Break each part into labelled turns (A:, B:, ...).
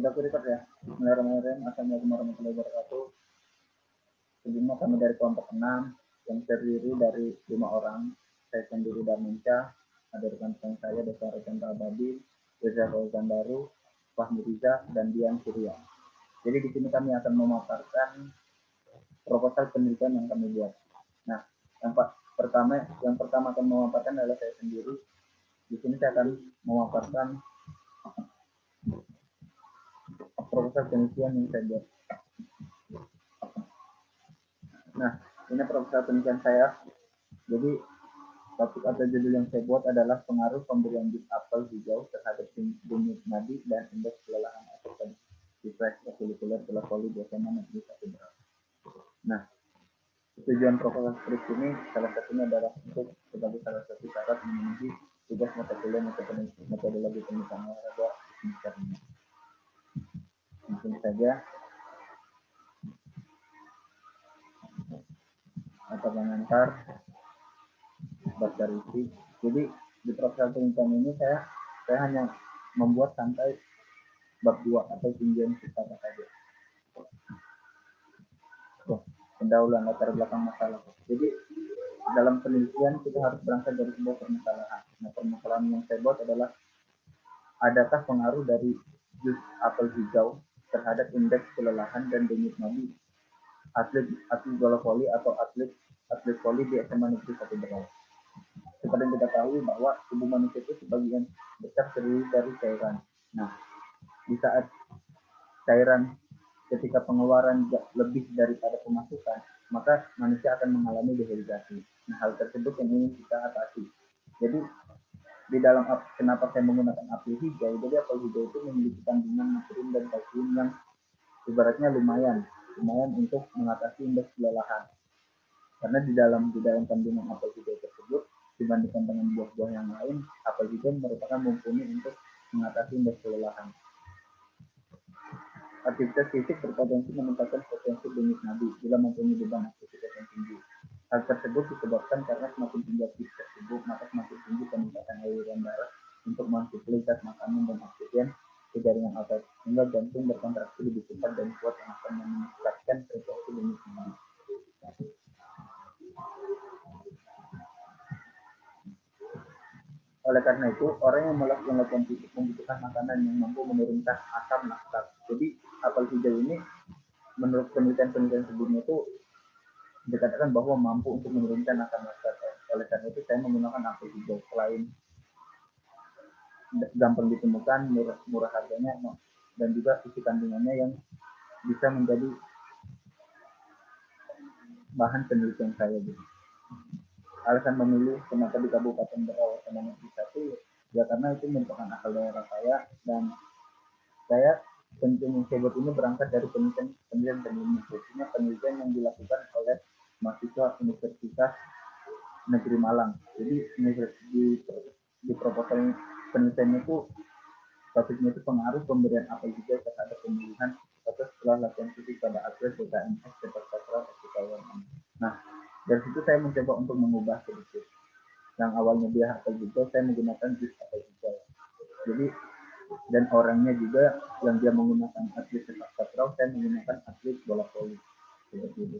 A: Udah aku record ya. Bismillahirrahmanirrahim. Assalamualaikum warahmatullahi wabarakatuh. Sebelumnya kami dari kelompok 6 yang terdiri dari 5 orang. Saya sendiri Darmansyah, ada rekan-rekan saya Desa Recenta Abadi, Reza Fauzan Baru, Fahmi Riza, dan Dian Surya. Jadi di sini kami akan memaparkan proposal penelitian yang kami buat. Nah, yang pertama akan memaparkan adalah saya sendiri. Di sini saya akan memaparkan proposal penelitian yang saya buat. Nah, ini proposal penelitian saya. Jadi, topik atau judul yang saya buat adalah pengaruh pemberian jus apel hijau terhadap denyut nadi dan indeks kelelahan atau depresi vaskular poli SMA Negeri 1 Berat. Nah, tujuan proposal skripsi ini salah satunya adalah untuk sebagai salah satu syarat memenuhi tugas mata kuliah metodologi penelitian olahraga semester ini. Mungkin saja atau mengantar bab dari isi. Jadi di proposal penelitian ini saya hanya membuat santai bab 2 atau tinjauan secara saja. Pendahuluan latar belakang masalah. Jadi dalam penelitian kita harus berangkat dari sebuah permasalahan. Nah, permasalahan yang saya buat adalah adakah pengaruh dari jus apel hijau terhadap indeks kelelahan dan denyut nadi atlet bola voli atau atlet voli di SMA Negeri 1 Berat. Seperti yang kita tahu bahwa tubuh manusia itu sebagian besar terdiri dari cairan. Nah, di saat cairan ketika pengeluaran lebih daripada pemasukan, maka manusia akan mengalami dehidrasi. Nah, hal tersebut yang ingin kita atasi. Jadi, di dalam kenapa saya menggunakan apel hijau, jadi apel hijau itu memiliki kandungan natrium dan kalsium yang ibaratnya lumayan untuk mengatasi indeks kelelahan. Karena di dalam kandungan apel hijau tersebut, dibandingkan dengan buah-buah yang lain, apel hijau merupakan mumpuni untuk mengatasi indeks kelelahan. Aktivitas fisik berpotensi meningkatkan potensi denyut nadi bila mempunyai beban aktivitas yang tinggi. Hal tersebut disebabkan karena semakin tinggi aktivitas tubuh, maka semakin tinggi peningkatan aliran darah untuk mensuplai gas makanan dan oksigen ke jaringan otot, sehingga jantung berkontraksi lebih cepat dan kuat yang akan meningkatkan frekuensi denyut nadi. Oleh karena itu, orang yang melakukan latihan fisik membutuhkan makanan yang mampu menurunkan asam laktat. Jadi, apel hijau ini menurut penelitian sebelumnya itu dikatakan bahwa mampu untuk menurunkan asam laktat. Oleh karena itu, saya menggunakan apel hijau. Selain gampang ditemukan, murah harganya, dan juga isi kandungannya yang bisa menjadi bahan penelitian saya. Gitu. Alasan memilih kenapa di Kabupaten Berau sama Negeri 1, ya karena itu merupakan asal daerah saya, dan saya penelitian yang ini berangkat dari penelitian khususnya penelitian yang dilakukan oleh mahasiswa Universitas Negeri Malang. Jadi di proposal penelitian itu topiknya itu pengaruh pemberian apel hijau terhadap pemulihan atau setelah latihan fisik pada atlet BKMS sepak takraw FKWM. Nah, dari situ saya mencoba untuk mengubah sedikit. Yang awalnya dia apel hijau, saya menggunakan jus apel hijau. Jadi dan orangnya juga yang dia menggunakan atlet sepak takraw, saya menggunakan atlet bola voli. Seperti itu.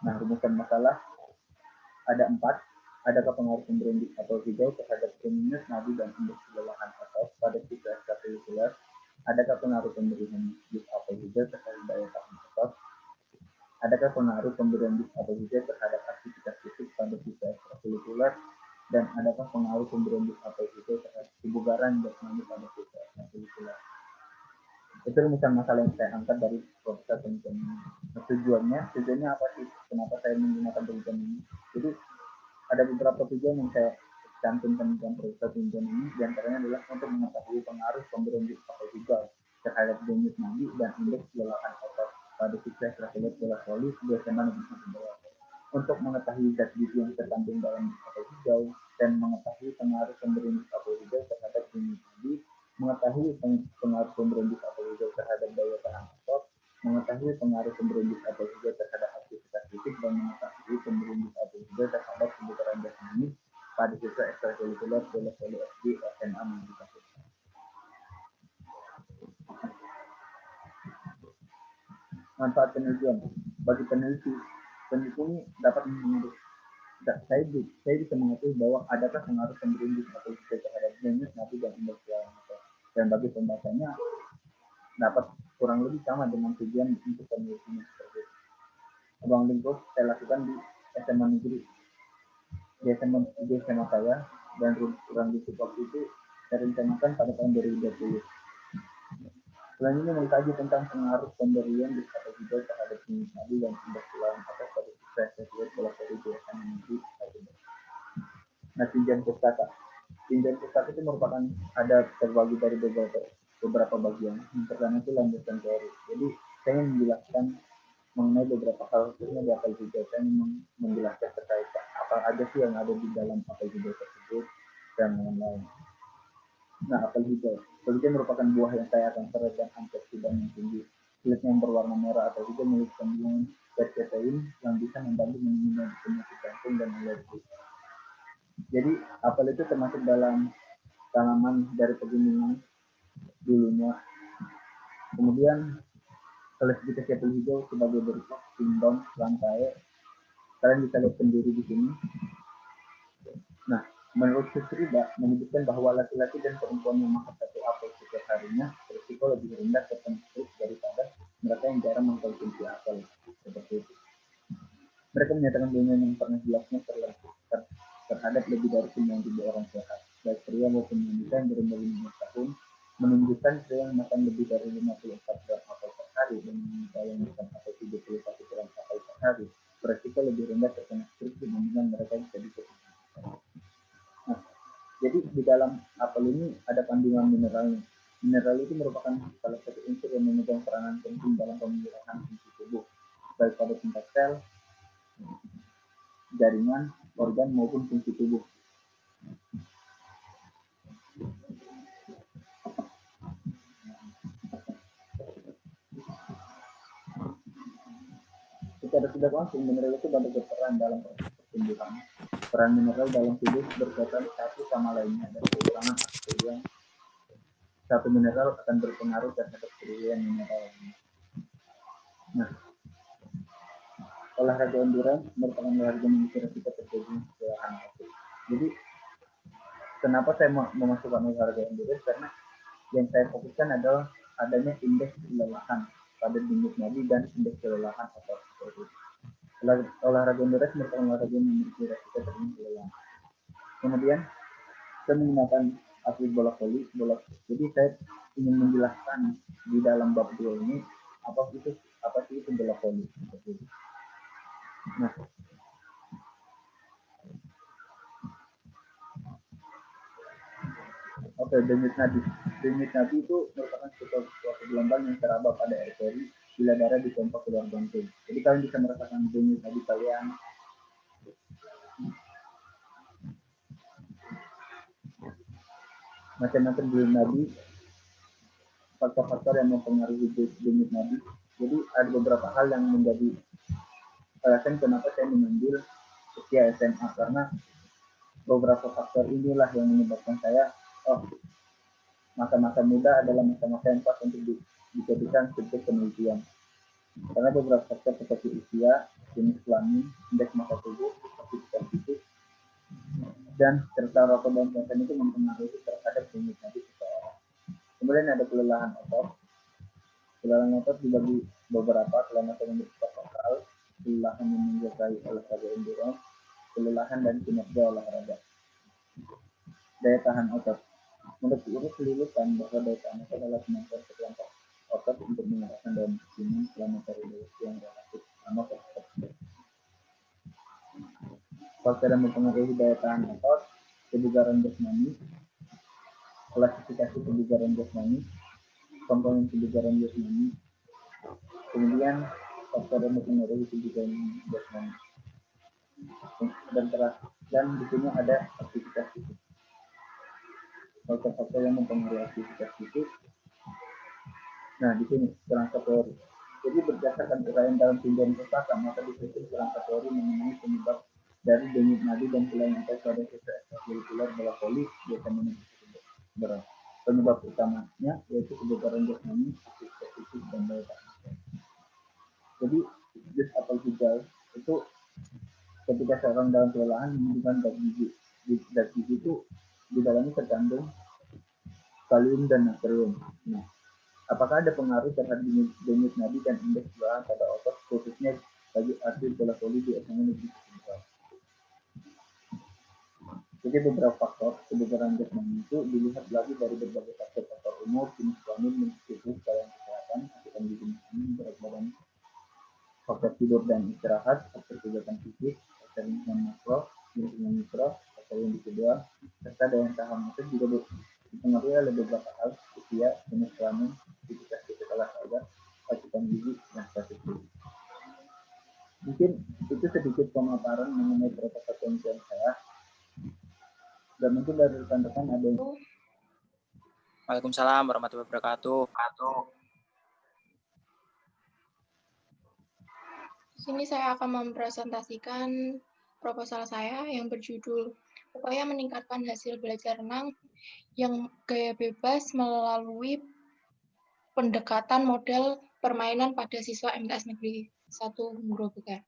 A: Nah, rumusan masalah ada 4. Adakah pengaruh pemberian jus apel hijau terhadap denyut nadi dan indeks kelelahan otot pada siswa ekstrakurikuler? Adakah pengaruh pemberian jus apel hijau terhadap daya tahan otot? Adakah pengaruh pemberian jus apel hijau terhadap aktivitas fisik pada siswa ekstrakurikuler? Dan adakah pengaruh pemberian jus apel hijau terhadap kebugaran jasmani pada siswa ekstrakurikuler? Itu rumusan masalah yang saya angkat dari proposal penelitian ini. Nah, tujuannya apa sih? Kenapa saya menggunakan penelitian ini? Jadi ada beberapa tujuan yang saya cantumkan dalam proposal penelitian ini. Di antaranya adalah untuk mengetahui pengaruh pemberian jus apel hijau terhadap denyut nadi dan indeks kelelahan otot pada siswa ekstrakurikuler bola voli di SMA Negeri 1 Berat. Untuk mengetahui zat gizi yang terkandung dalam apel hijau dan mengetahui pengaruh pemberian jus apel hijau terhadap denyut nadi, mengetahui pengaruh pemberian jus apel hijau terhadap daya tahan otot, mengetahui pengaruh pemberian jus apel hijau terhadap aktivitas fisik, dan mengetahui pemberian jus apel hijau terhadap kebugaran jasmani pada siswa ekstrakurikuler bola voli SD SMA Negeri 1. Manfaat penelitian bagi peneliti, peneliti ini dapat menurut saya bisa mengetahui bahwa adakah pengaruh pemberindus atau terhadap jenis nabi dan indeks dan bagi pembacanya dapat kurang lebih sama dengan tujuan untuk penelitian seperti itu. Ruang lingkup saya lakukan di SMA negeri di SMA saya, dan ruang lingkup waktu itu saya rencanakan pada tahun 2020. Selain ini mengkaji tentang pengaruh pemberian di strategi terhadap jenis nabi dan indeks lain atau pada sukses sesuai pola strategi SMA negeri. Nah, tinjauan pustaka. Tinjauan pustaka itu merupakan ada terbagi dari beberapa bagian. Yang pertama itu lanjutan teori. Jadi saya ingin menjelaskan mengenai beberapa hal khususnya di apel hijau. Saya ingin menjelaskan terkait apa aja sih yang ada di dalam apel hijau tersebut dan lain-lain. Nah, apel hijau. Apel hijau merupakan buah yang kaya akan serat dan antioksidan yang tinggi. Kulitnya yang berwarna merah atau hijau memiliki kandungan quercetin yang bisa membantu menyembuhkan penyakit jantung dan alergi. Jadi apel itu termasuk dalam tanaman dari pegunungan dulunya. Kemudian kalau kita apel hijau sebagai berikut simbol lantai, kalian bisa lihat sendiri di sini. Nah, menurut Susrida menyebutkan bahwa laki-laki dan perempuan yang makan satu apel setiap harinya berisiko lebih rendah terkena stroke daripada mereka yang jarang mengkonsumsi apel seperti itu. Mereka menyatakan bahwa yang pernah jelasnya terhadap lebih dari 9.000 orang sehat, baik pria maupun wanita yang berumur 15 tahun, menunjukkan pria yang makan lebih dari 54 gram apel per hari dan wanita yang makan apel 31 gram apel per hari berisiko lebih rendah terkena stroke dibandingkan mereka yang sedikit. Nah, jadi di dalam apel ini ada kandungan mineralnya. Mineral itu merupakan salah satu unsur yang memegang peranan penting dalam pemeliharaan fungsi tubuh, baik pada tingkat sel, jaringan, organ maupun fungsi tubuh. Secara tidak langsung, mineral itu banyak berperan dalam proses pertumbuhan. Peran mineral dalam tubuh berkaitan satu sama lainnya, dan kekurangan oksigen satu mineral akan berpengaruh terhadap kelebihan mineral. Nah, olahraga endurance merupakan olahraga yang kita terjadi kelelahan otot. Jadi, kenapa saya memasukkan olahraga endurance? Karena yang saya fokuskan adalah adanya indeks kelelahan pada denyut nadi dan indeks kelelahan otot. Olahraga endurance merupakan olahraga yang memiliki resiko terjadi kelelahan. Kemudian saya menggunakan atlet bola voli. Jadi saya ingin menjelaskan di dalam bab 2 ini apa sih itu bola voli. Nah, oke, denyut nadi. Denyut nadi itu merupakan suatu gelombang yang teraba pada arteri bila darah dipompa keluar jantung. Jadi kalian bisa merasakan denyut nadi kalian. Macam-macam denyut nadi, faktor-faktor yang mempengaruhi denyut nadi. Jadi ada beberapa hal yang menjadi alasan kenapa saya mengambil usia SMA, karena beberapa faktor inilah yang menyebabkan saya masa-masa muda adalah masa-masa yang pas untuk dijadikan subjek penelitian. Karena beberapa faktor seperti usia, jenis kelamin, indeks massa tubuh, aktivitas fisik, dan serta rokok dan konsen itu mempengaruhi terhadap denyut nadi seseorang. Kemudian ada kelelahan otot. Kelelahan otot dibagi beberapa: kelelahan yang bersifat lokal, kelelahan yang menyertai olahraga endurance, kelelahan dan kinerja olahraga. Daya tahan otot. Menurut kelulusan bahwa daya tahan otot adalah kemampuan sekelompok otot untuk mengerahkan daya maksimum selama periode waktu yang relatif lama tersebut. Faktor yang mempengaruhi daya tahan otot: kebugaran jasmani, klasifikasi kebugaran jasmani, komponen kebugaran jasmani, kemudian faktor yang mempengaruhi kebugaran jasmani, dan di sini ada aktivitas fisik. Faktor-faktor yang mempengaruhi aktivitas fisik. Nah, di sini kerangka teori. Jadi berdasarkan uraian dalam tinjauan pustaka, maka disusun kerangka teori mengenai penyebab dari denyut nadi dan kelainan otot pada sisa ekstrakurikuler bola voli biasanya berat. Penyebab utamanya yaitu kebugaran jasmani, aktivitas fisik, dan daya tahan. Jadi jus apel hijau itu ketika seorang dalam kelelahan membutuhkan zat gizi. Zat gizi itu di dalamnya terkandung kalium dan natrium. Nah, apakah ada pengaruh terhadap denyut nadi dan indeks belahan pada otot, khususnya bagi atlet bola voli di ekonomi digital? Jadi beberapa faktor kebugaran jasmani itu dilihat lagi dari berbagai faktor umur, jenis kelamin, siklus, gaya kesehatan, asupan gizi makanan, berat badan, faktor tidur dan istirahat, faktor kegiatan fisik, faktor lingkungan makro, lingkungan mikro, faktor individual, serta daya tahan otot juga dipengaruhi oleh beberapa hal, usia, jenis kelamin, aktivitas fisik olahraga, asupan gizi, dan status gizi. Mungkin itu sedikit pemaparan mengenai protokol kesehatan saya. Dan mungkin dari rekan-rekan ada yang...
B: Waalaikumsalam warahmatullahi wabarakatuh.
C: Di sini saya akan mempresentasikan proposal saya yang berjudul Upaya Meningkatkan Hasil Belajar Renang yang Gaya Bebas melalui Pendekatan Model Permainan pada Siswa MTS Negeri 1 Grobogan.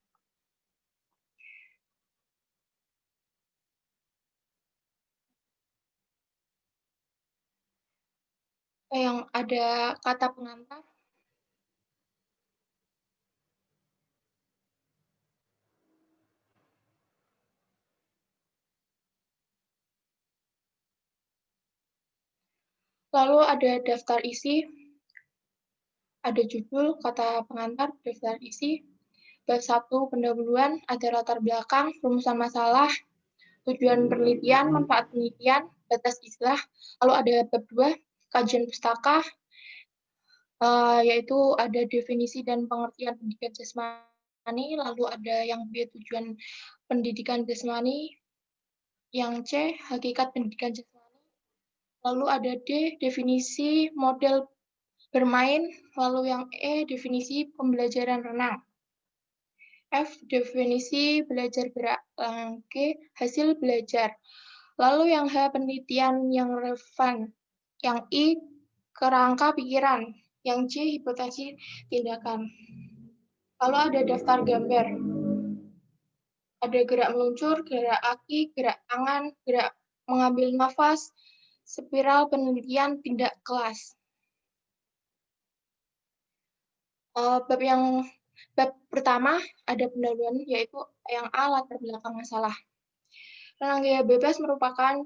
C: Yang ada kata pengantar. Lalu ada daftar isi, ada judul, kata pengantar, daftar isi, bab 1 pendahuluan, ada latar belakang, rumusan masalah, tujuan penelitian, manfaat penelitian, batas istilah, lalu ada bab 2, kajian pustaka, yaitu ada definisi dan pengertian pendidikan jasmani, lalu ada yang B, tujuan pendidikan jasmani, yang C, hakikat pendidikan jasmani, lalu ada D, definisi model bermain, lalu yang E, definisi pembelajaran renang, F, definisi belajar gerak, G, hasil belajar, lalu yang H, penelitian yang relevan, yang I, kerangka pikiran, yang C, hipotesis tindakan. Lalu ada daftar gambar. Ada gerak meluncur, gerak kaki, gerak tangan, gerak mengambil nafas, spiral penelitian, tindak kelas. Bab pertama ada pendahuluan, yaitu yang A, latar belakang masalah. Renang gaya bebas merupakan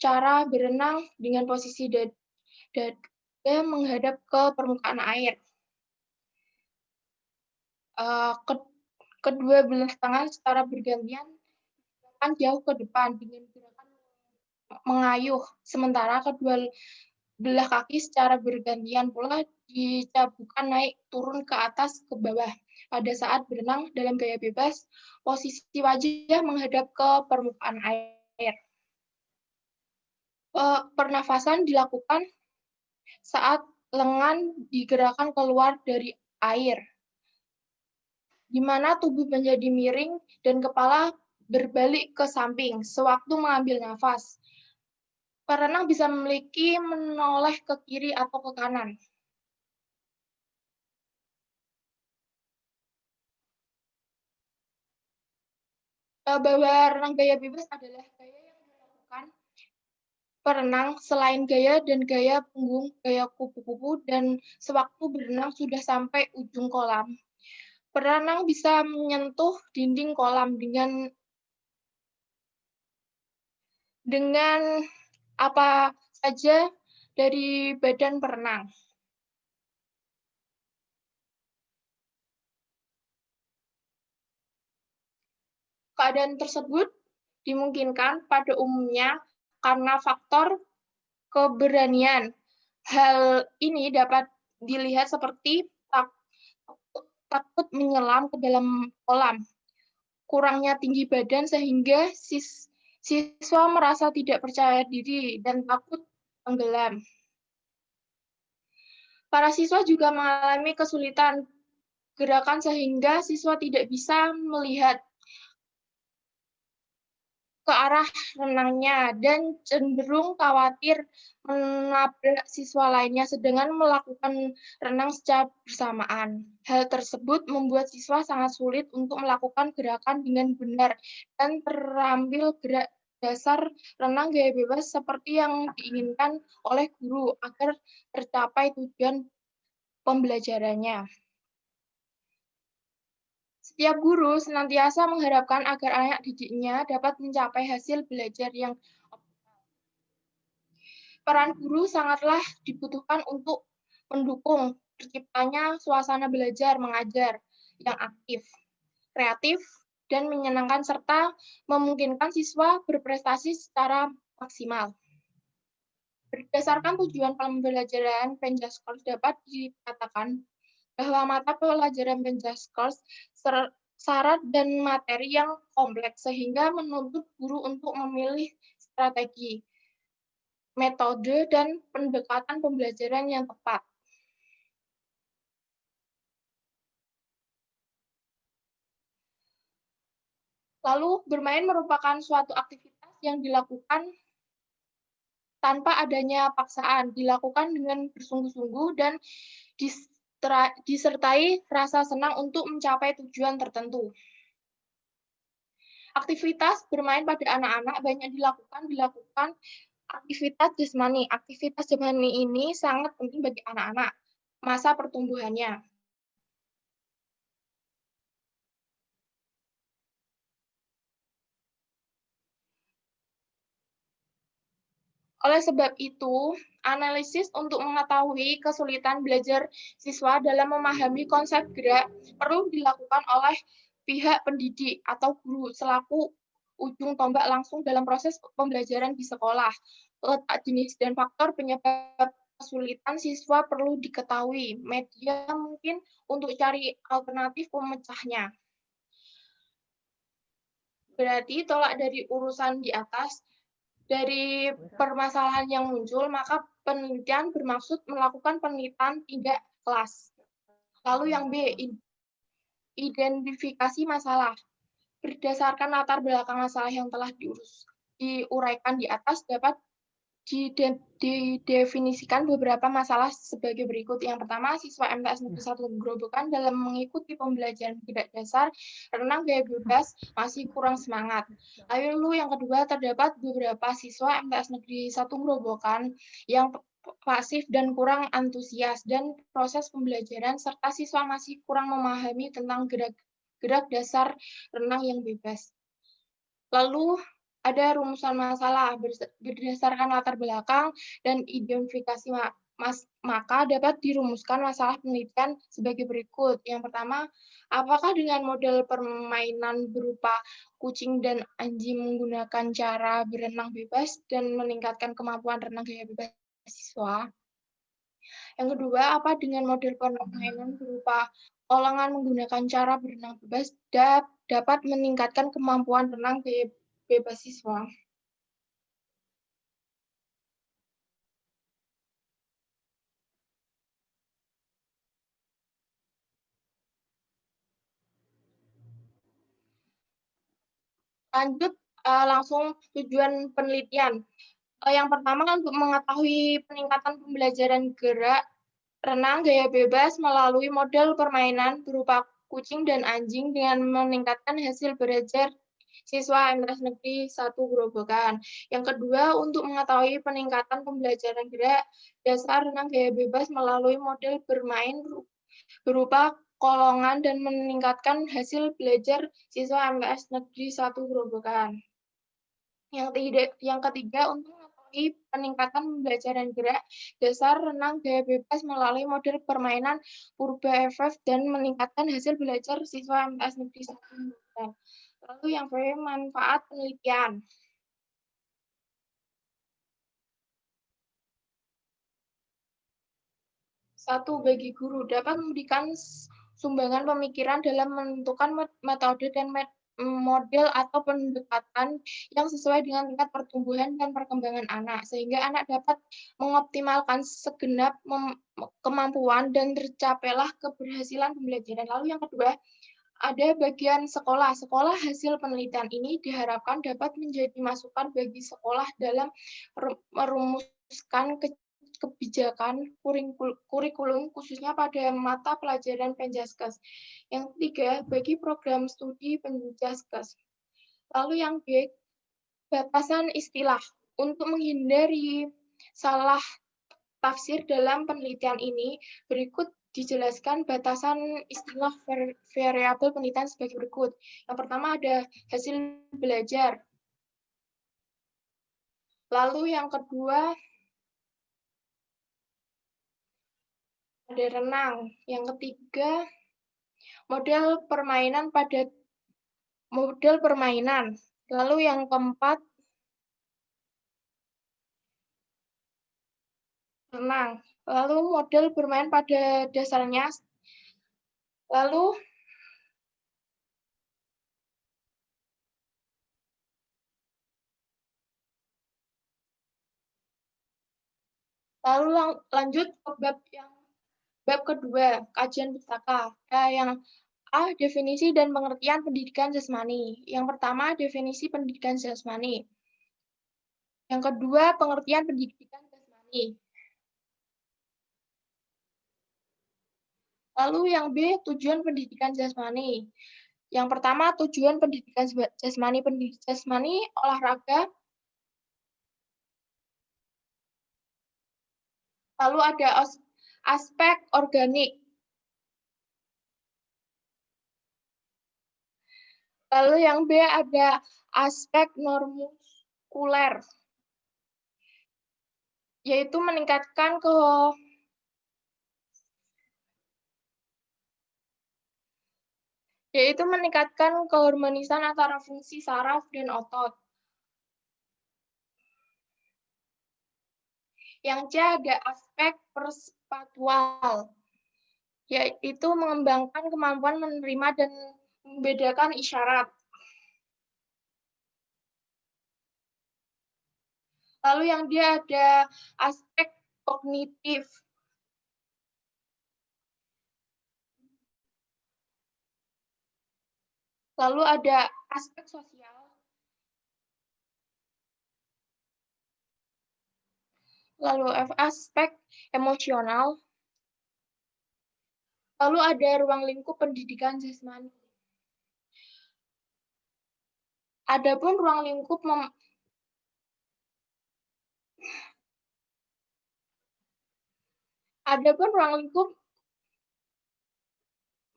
C: cara berenang dengan posisi dada menghadap ke permukaan air. Kedua belah tangan secara bergantian jauh ke depan dengan gerakan mengayuh, sementara kedua belah kaki secara bergantian pula dicabukkan naik turun ke atas ke bawah. Pada saat berenang dalam gaya bebas, posisi wajah menghadap ke permukaan air. Pernafasan dilakukan saat lengan digerakkan keluar dari air, di mana tubuh menjadi miring dan kepala berbalik ke samping sewaktu mengambil nafas. Perenang bisa memiliki menoleh ke kiri atau ke kanan. Bahwa renang gaya bebas adalah gaya yang dilakukan perenang selain gaya dan gaya punggung, gaya kupu-kupu, dan sewaktu berenang sudah sampai ujung kolam. Perenang bisa menyentuh dinding kolam dengan apa saja dari badan perenang. Keadaan tersebut dimungkinkan pada umumnya karena faktor keberanian. Hal ini dapat dilihat seperti takut menyelam ke dalam kolam, kurangnya tinggi badan sehingga siswa merasa tidak percaya diri dan takut tenggelam. Para siswa juga mengalami kesulitan gerakan sehingga siswa tidak bisa melihat ke arah renangnya dan cenderung khawatir menabrak siswa lainnya sedangkan melakukan renang secara bersamaan. Hal tersebut membuat siswa sangat sulit untuk melakukan gerakan dengan benar dan terambil gerak dasar renang gaya bebas seperti yang diinginkan oleh guru agar tercapai tujuan pembelajarannya. Setiap guru senantiasa mengharapkan agar anak didiknya dapat mencapai hasil belajar yang optimal. Peran guru sangatlah dibutuhkan untuk mendukung terciptanya suasana belajar mengajar yang aktif, kreatif, dan menyenangkan serta memungkinkan siswa berprestasi secara maksimal. Berdasarkan tujuan pembelajaran Penjaskors dapat dikatakan bahwa mata pelajaran Penjaskors syarat dan materi yang kompleks sehingga menuntut guru untuk memilih strategi, metode, dan pendekatan pembelajaran yang tepat. Lalu, bermain merupakan suatu aktivitas yang dilakukan tanpa adanya paksaan, dilakukan dengan bersungguh-sungguh dan disertai rasa senang untuk mencapai tujuan tertentu. Aktivitas bermain pada anak-anak banyak dilakukan aktivitas jasmani. Aktivitas jasmani ini sangat penting bagi anak-anak masa pertumbuhannya. Oleh sebab itu, analisis untuk mengetahui kesulitan belajar siswa dalam memahami konsep gerak perlu dilakukan oleh pihak pendidik atau guru selaku ujung tombak langsung dalam proses pembelajaran di sekolah. Letak jenis dan faktor penyebab kesulitan siswa perlu diketahui. Media mungkin untuk cari alternatif pemecahnya. Berarti tolak dari urusan di atas. Dari permasalahan yang muncul, maka penelitian bermaksud melakukan penelitian tidak kelas. Lalu yang B, identifikasi masalah. Berdasarkan latar belakang masalah yang telah diuraikan di atas, dapat didefinisikan beberapa masalah sebagai berikut. Yang pertama, siswa MTS Negeri 1 Grobogan dalam mengikuti pembelajaran gerak dasar renang gaya bebas masih kurang semangat. Lalu yang kedua, terdapat beberapa siswa MTS Negeri 1 Grobogan yang pasif dan kurang antusias dan proses pembelajaran serta siswa masih kurang memahami tentang gerak dasar renang yang bebas. Lalu ada rumusan masalah berdasarkan latar belakang dan identifikasi maka dapat dirumuskan masalah penelitian sebagai berikut. Yang pertama, apakah dengan model permainan berupa kucing dan anjing menggunakan cara berenang bebas dan meningkatkan kemampuan renang gaya bebas siswa? Yang kedua, apa dengan model permainan berupa kolangan menggunakan cara berenang bebas dapat meningkatkan kemampuan renang gaya bebas siswa? Lanjut langsung tujuan penelitian. Yang pertama untuk mengetahui peningkatan pembelajaran gerak renang gaya bebas melalui model permainan berupa kucing dan anjing dengan meningkatkan hasil belajar siswa MTS Negeri 1 Grobogan. Yang kedua, untuk mengetahui peningkatan pembelajaran gerak dasar renang gaya bebas melalui model bermain berupa kolongan dan meningkatkan hasil belajar siswa MTS Negeri 1 Grobogan. Yang ketiga, untuk mengetahui peningkatan pembelajaran gerak dasar renang gaya bebas melalui model permainan purba FF dan meningkatkan hasil belajar siswa MTS Negeri 1 Grobogan. Lalu yang B, manfaat penelitian. Satu, bagi guru dapat memberikan sumbangan pemikiran dalam menentukan metode dan model atau pendekatan yang sesuai dengan tingkat pertumbuhan dan perkembangan anak, sehingga anak dapat mengoptimalkan segenap kemampuan dan tercapailah keberhasilan pembelajaran. Lalu yang kedua, ada bagian sekolah. Sekolah hasil penelitian ini diharapkan dapat menjadi masukan bagi sekolah dalam merumuskan kebijakan kurikulum khususnya pada mata pelajaran Penjaskes. Yang ketiga, bagi program studi Penjaskes. Lalu yang B, batasan istilah. Untuk menghindari salah tafsir dalam penelitian ini, berikut dijelaskan batasan istilah variabel penelitian sebagai berikut. Yang pertama ada hasil belajar. Lalu yang kedua ada renang. Yang ketiga model permainan. Lalu yang keempat renang. Lalu model bermain pada dasarnya. Lalu lanjut ke bab kedua, kajian pustaka. Yang A, definisi dan pengertian pendidikan jasmani. Yang pertama, definisi pendidikan jasmani. Yang kedua, pengertian pendidikan jasmani. Lalu yang B, tujuan pendidikan jasmani. Yang pertama, tujuan pendidikan jasmani. Pendidikan jasmani, olahraga. Lalu ada aspek organik. Lalu yang B ada aspek normuskuler, yaitu meningkatkan keharmonisan antara fungsi saraf dan otot. Yang C ada aspek perspatual, yaitu mengembangkan kemampuan menerima dan membedakan isyarat. Lalu yang D ada aspek kognitif. Lalu ada aspek sosial. Lalu aspek emosional. Lalu ada ruang lingkup pendidikan jasmani. Adapun ruang lingkup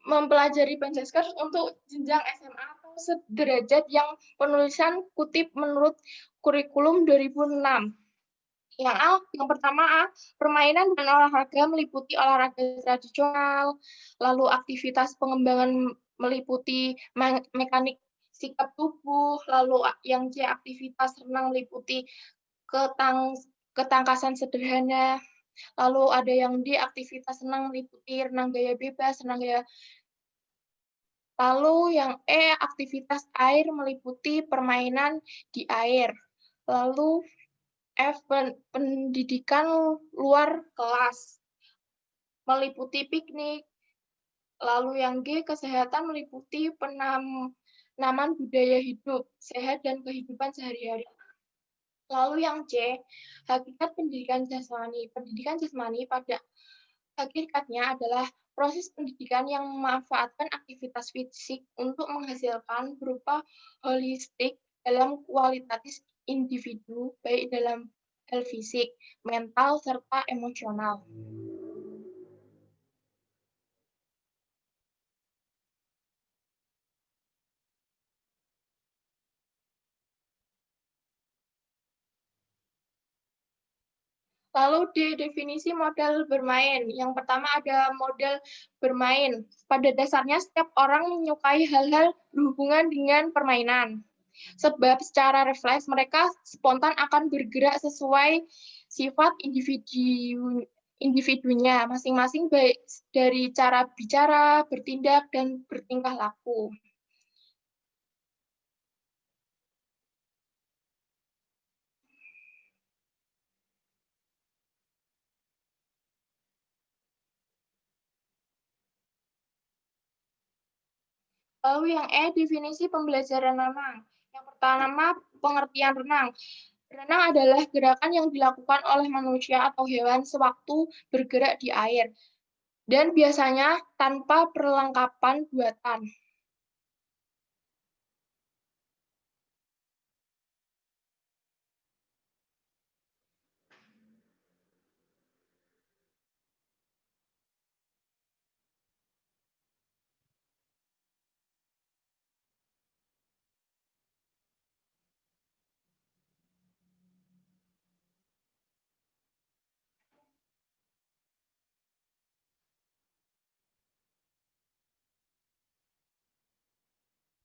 C: mempelajari Penjaskes untuk jenjang SMA atau sederajat yang penulisan kutip menurut kurikulum 2006. Yang pertama A, permainan dan olahraga meliputi olahraga tradisional, lalu aktivitas pengembangan meliputi mekanik sikap tubuh, lalu yang C, aktivitas renang meliputi ketangkasan sederhana, lalu ada yang D, aktivitas renang meliputi renang gaya bebas, lalu yang E, aktivitas air meliputi permainan di air, lalu F, pendidikan luar kelas meliputi piknik, lalu yang G, kesehatan meliputi penanaman budaya hidup sehat dan kehidupan sehari-hari. Lalu yang C, hakikat pendidikan jasmani. Pendidikan jasmani pada hakikatnya adalah proses pendidikan yang memanfaatkan aktivitas fisik untuk menghasilkan berupa holistik dalam kualitatif individu, baik dalam hal fisik, mental, serta emosional. Lalu di definisi model bermain. Yang pertama ada model bermain. Pada dasarnya setiap orang menyukai hal-hal berhubungan dengan permainan. Sebab secara refleks mereka spontan akan bergerak sesuai sifat individunya masing-masing, baik dari cara bicara, bertindak, dan bertingkah laku. Lalu yang E, definisi pembelajaran renang. Yang pertama, pengertian renang. Renang adalah gerakan yang dilakukan oleh manusia atau hewan sewaktu bergerak di air, dan biasanya tanpa perlengkapan buatan.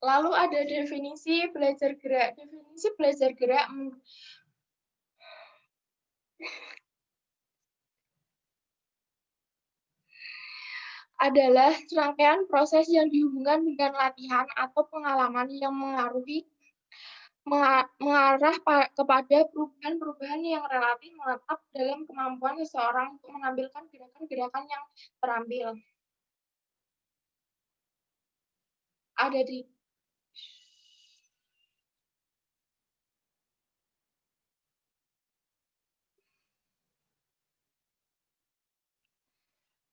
C: Lalu ada definisi belajar gerak. Definisi belajar gerak adalah serangkaian proses yang dihubungkan dengan latihan atau pengalaman yang mengarah kepada perubahan-perubahan yang relatif menetap dalam kemampuan seseorang untuk menampilkan gerakan-gerakan yang terampil. Ada di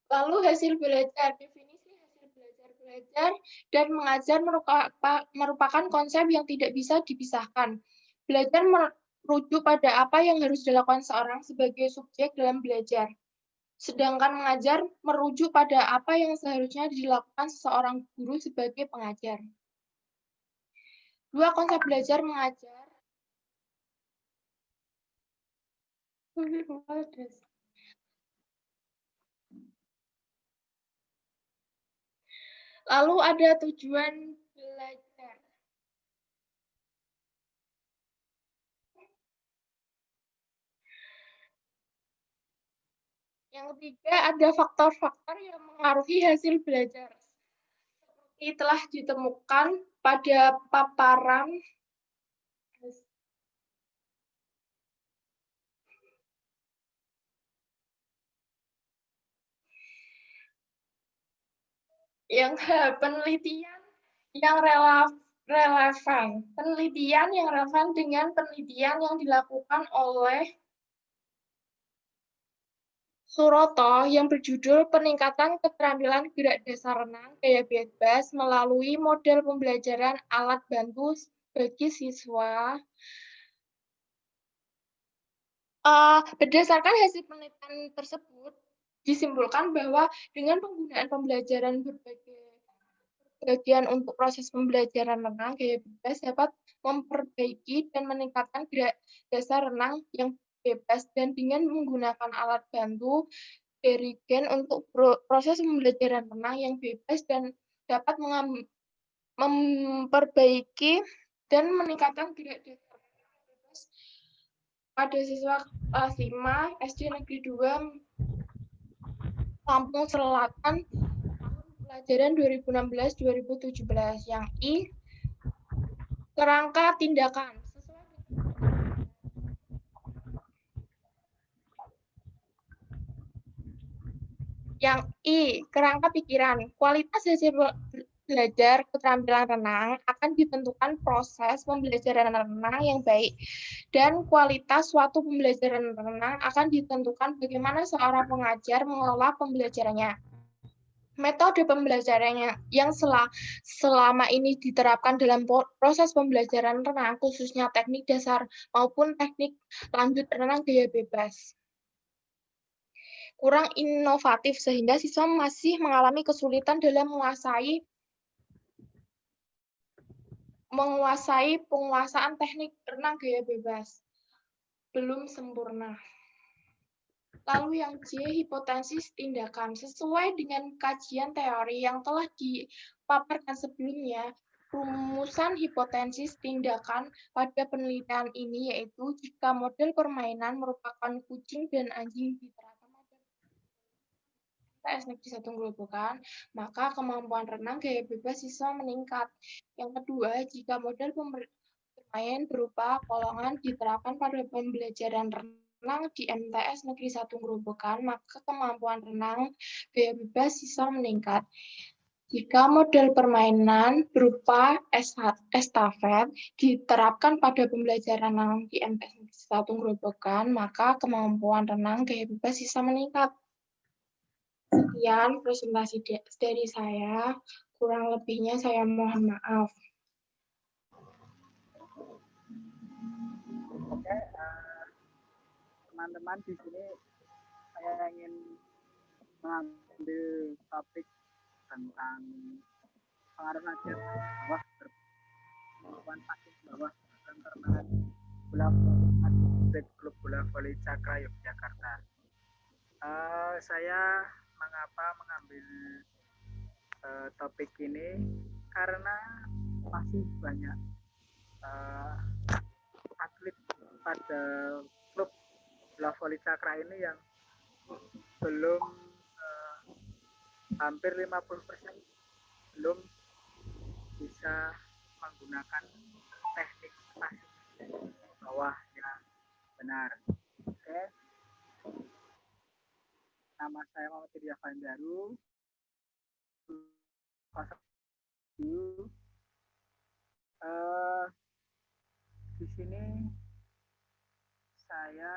C: Lalu hasil belajar. Definisi hasil belajar dan mengajar merupakan konsep yang tidak bisa dipisahkan. Belajar merujuk pada apa yang harus dilakukan seorang sebagai subjek dalam belajar. Sedangkan mengajar merujuk pada apa yang seharusnya dilakukan seseorang guru sebagai pengajar. Dua konsep belajar mengajar. Lalu ada tujuan belajar. Yang ketiga ada faktor-faktor yang mengaruhi hasil belajar. Seperti telah ditemukan pada paparan yang penelitian yang relevan. Penelitian yang relevan dengan penelitian yang dilakukan oleh Suroto yang berjudul Peningkatan Keterampilan Gerak Dasar Renang Gaya Bebas melalui model pembelajaran alat bantu bagi siswa. Berdasarkan hasil penelitian tersebut, disimpulkan bahwa dengan penggunaan pembelajaran berbagai bagian untuk proses pembelajaran renang gaya bebas dapat memperbaiki dan meningkatkan gerak dasar renang yang bebas, dan dengan menggunakan alat bantu dirigen untuk proses pembelajaran renang yang bebas dan dapat memperbaiki dan meningkatkan gerak dasar bebas pada siswa kelas 5 SD Negeri 2 Lampung Selatan pelajaran 2016-2017. Yang I, kerangka tindakan. Yang I, kerangka pikiran. Kualitas hasil belajar keterampilan renang akan ditentukan proses pembelajaran renang yang baik, dan kualitas suatu pembelajaran renang akan ditentukan bagaimana seorang pengajar mengelola pembelajarannya. Metode pembelajarannya yang selama ini diterapkan dalam proses pembelajaran renang, khususnya teknik dasar maupun teknik lanjut renang gaya bebas, kurang inovatif sehingga siswa masih mengalami kesulitan dalam menguasai penguasaan teknik renang gaya bebas. Belum sempurna. Lalu yang J, hipotesis tindakan. Sesuai dengan kajian teori yang telah dipaparkan sebelumnya, rumusan hipotesis tindakan pada penelitian ini yaitu jika model permainan merupakan kucing dan anjing diterapkan pada TS Negeri 1 Grobogan, maka kemampuan renang gaya bebas siswa meningkat. Yang kedua, jika model bermain berupa kolongan diterapkan pada pembelajaran renang di MTS Negeri 1 Grobogan, maka kemampuan renang gaya bebas siswa meningkat. Jika model permainan berupa estafet diterapkan pada pembelajaran renang di MTS 1 Grobogan, maka kemampuan renang gaya bebas bisa meningkat. Sekian presentasi dari saya, kurang lebihnya saya mohon maaf.
A: Oke, teman-teman di sini saya ingin mengambil topik tentang pengaruh radiasi bawah berkembang pasif bawah dan permainan bola voli klub bola voli Cakra Yogyakarta. Saya mengapa mengambil topik ini karena masih banyak atlet pada klub bola voli Cakra ini yang belum hampir 50% belum bisa menggunakan teknik pasif bawah yang benar. Oke, nama saya Muhammad Tirya Bandaru. Di sini saya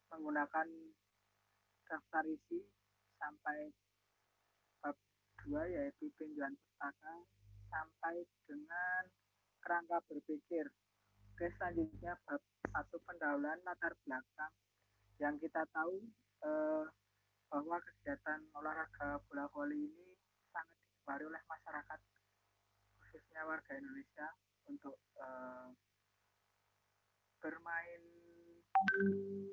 A: menggunakan daftar isi sampai bab 2 yaitu tinjauan pustaka sampai dengan kerangka berpikir. Oke, selanjutnya bab 1 pendahuluan latar belakang. Yang kita tahu bahwa kegiatan olahraga bola voli ini sangat digemari oleh masyarakat, khususnya warga Indonesia, untuk bermain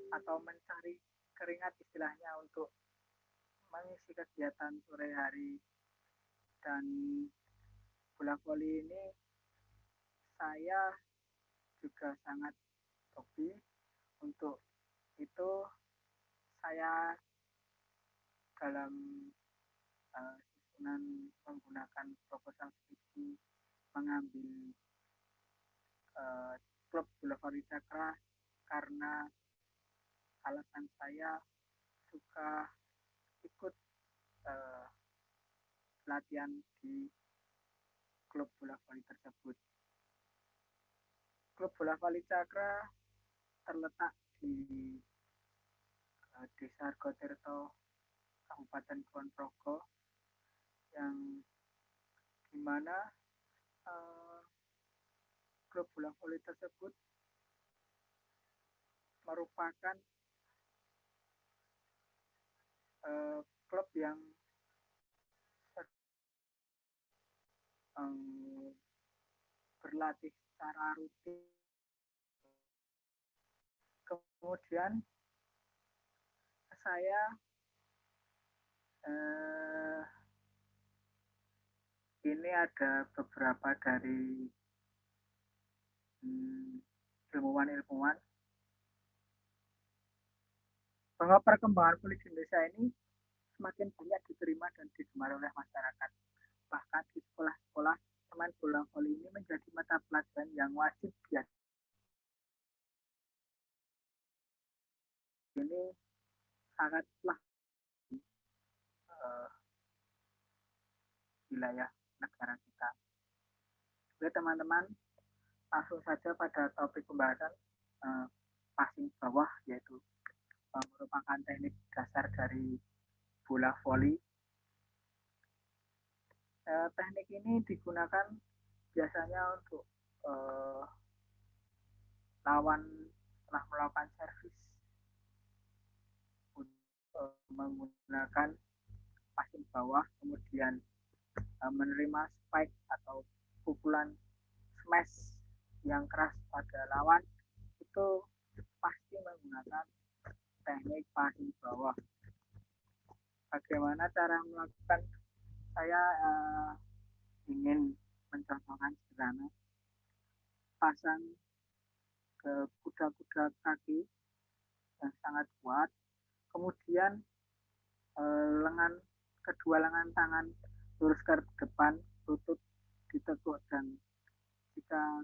A: atau mencari keringat istilahnya untuk mengisi kegiatan sore hari. Dan bola voli ini saya juga sangat hobi. Untuk itu saya dalam susunan menggunakan proposal studi mengambil klub bola voli Cakra karena alasan saya suka ikut latihan di klub bola voli tersebut. Klub bola voli Cakra terletak di Desa Argotirto, Kabupaten Kulon Progo, yang dimana klub bola voli tersebut merupakan klub yang berlatih secara rutin. Kemudian saya ini ada beberapa dari ilmuwan-ilmuwan bahwa perkembangan voli di Indonesia ini semakin banyak diterima dan digemari oleh masyarakat. Bahkan di sekolah-sekolah, pemain bola voli ini menjadi mata pelajaran yang wajib diajarkan. Ini sangatlah wilayah negara kita. Oke teman-teman, langsung saja pada topik pembahasan passing bawah, yaitu merupakan teknik dasar dari bola voli. Teknik ini digunakan biasanya untuk lawan setelah melakukan servis untuk menggunakan passing bawah, kemudian menerima spike atau pukulan smash yang keras pada lawan, itu pasti menggunakan teknik passing bawah. Bagaimana cara melakukan? Saya ingin mencontohkan sederhana. Pasang ke kuda-kuda kaki yang sangat kuat, kemudian kedua lengan tangan lurus ke depan, lutut ditekuk, dan jika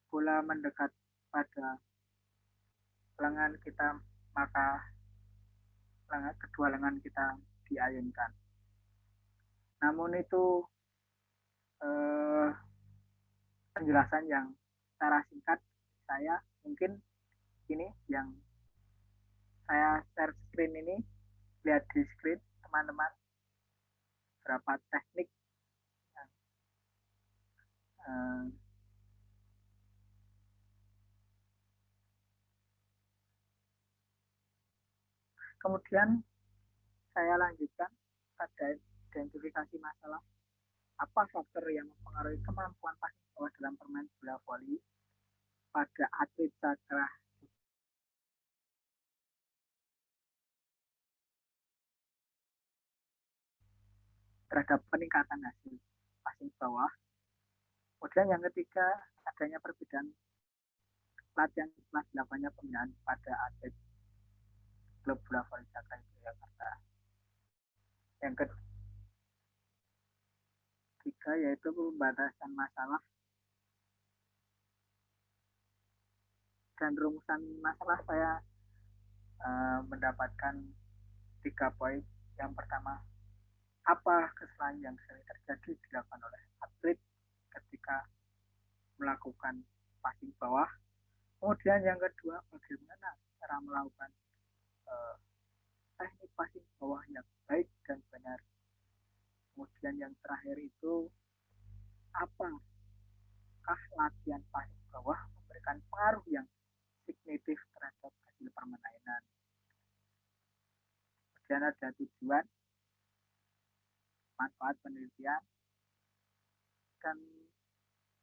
A: bola mendekat pada lengan kita, maka kedua lengan kita diayunkan. Namun itu penjelasan yang secara singkat saya mungkin ini yang saya share screen ini, lihat di screen teman-teman berapa teknik kemudian saya lanjutkan pada identifikasi masalah. Apa faktor yang mempengaruhi kemampuan pasien bawah dalam permain bola voli pada atlet cakra terhadap peningkatan hasil pasien bawah. Kemudian yang ketiga, adanya perbedaan latihan setelah dilakukannya pembinaan pada atlet klub bola voli cakra Jakarta. Yang ketiga yaitu pembatasan masalah dan rumusan masalah. Saya mendapatkan 3 poin. Yang pertama, apa kesalahan yang sering terjadi dilakukan oleh atlet ketika melakukan passing bawah. Kemudian yang kedua, bagaimana cara melakukan teknik passing bawah yang baik dan benar. Kemudian yang terakhir itu, apakah latihan passing bawah memberikan pengaruh yang signifikan terhadap hasil permainan. Kemudian ada tujuan, manfaat penelitian, dan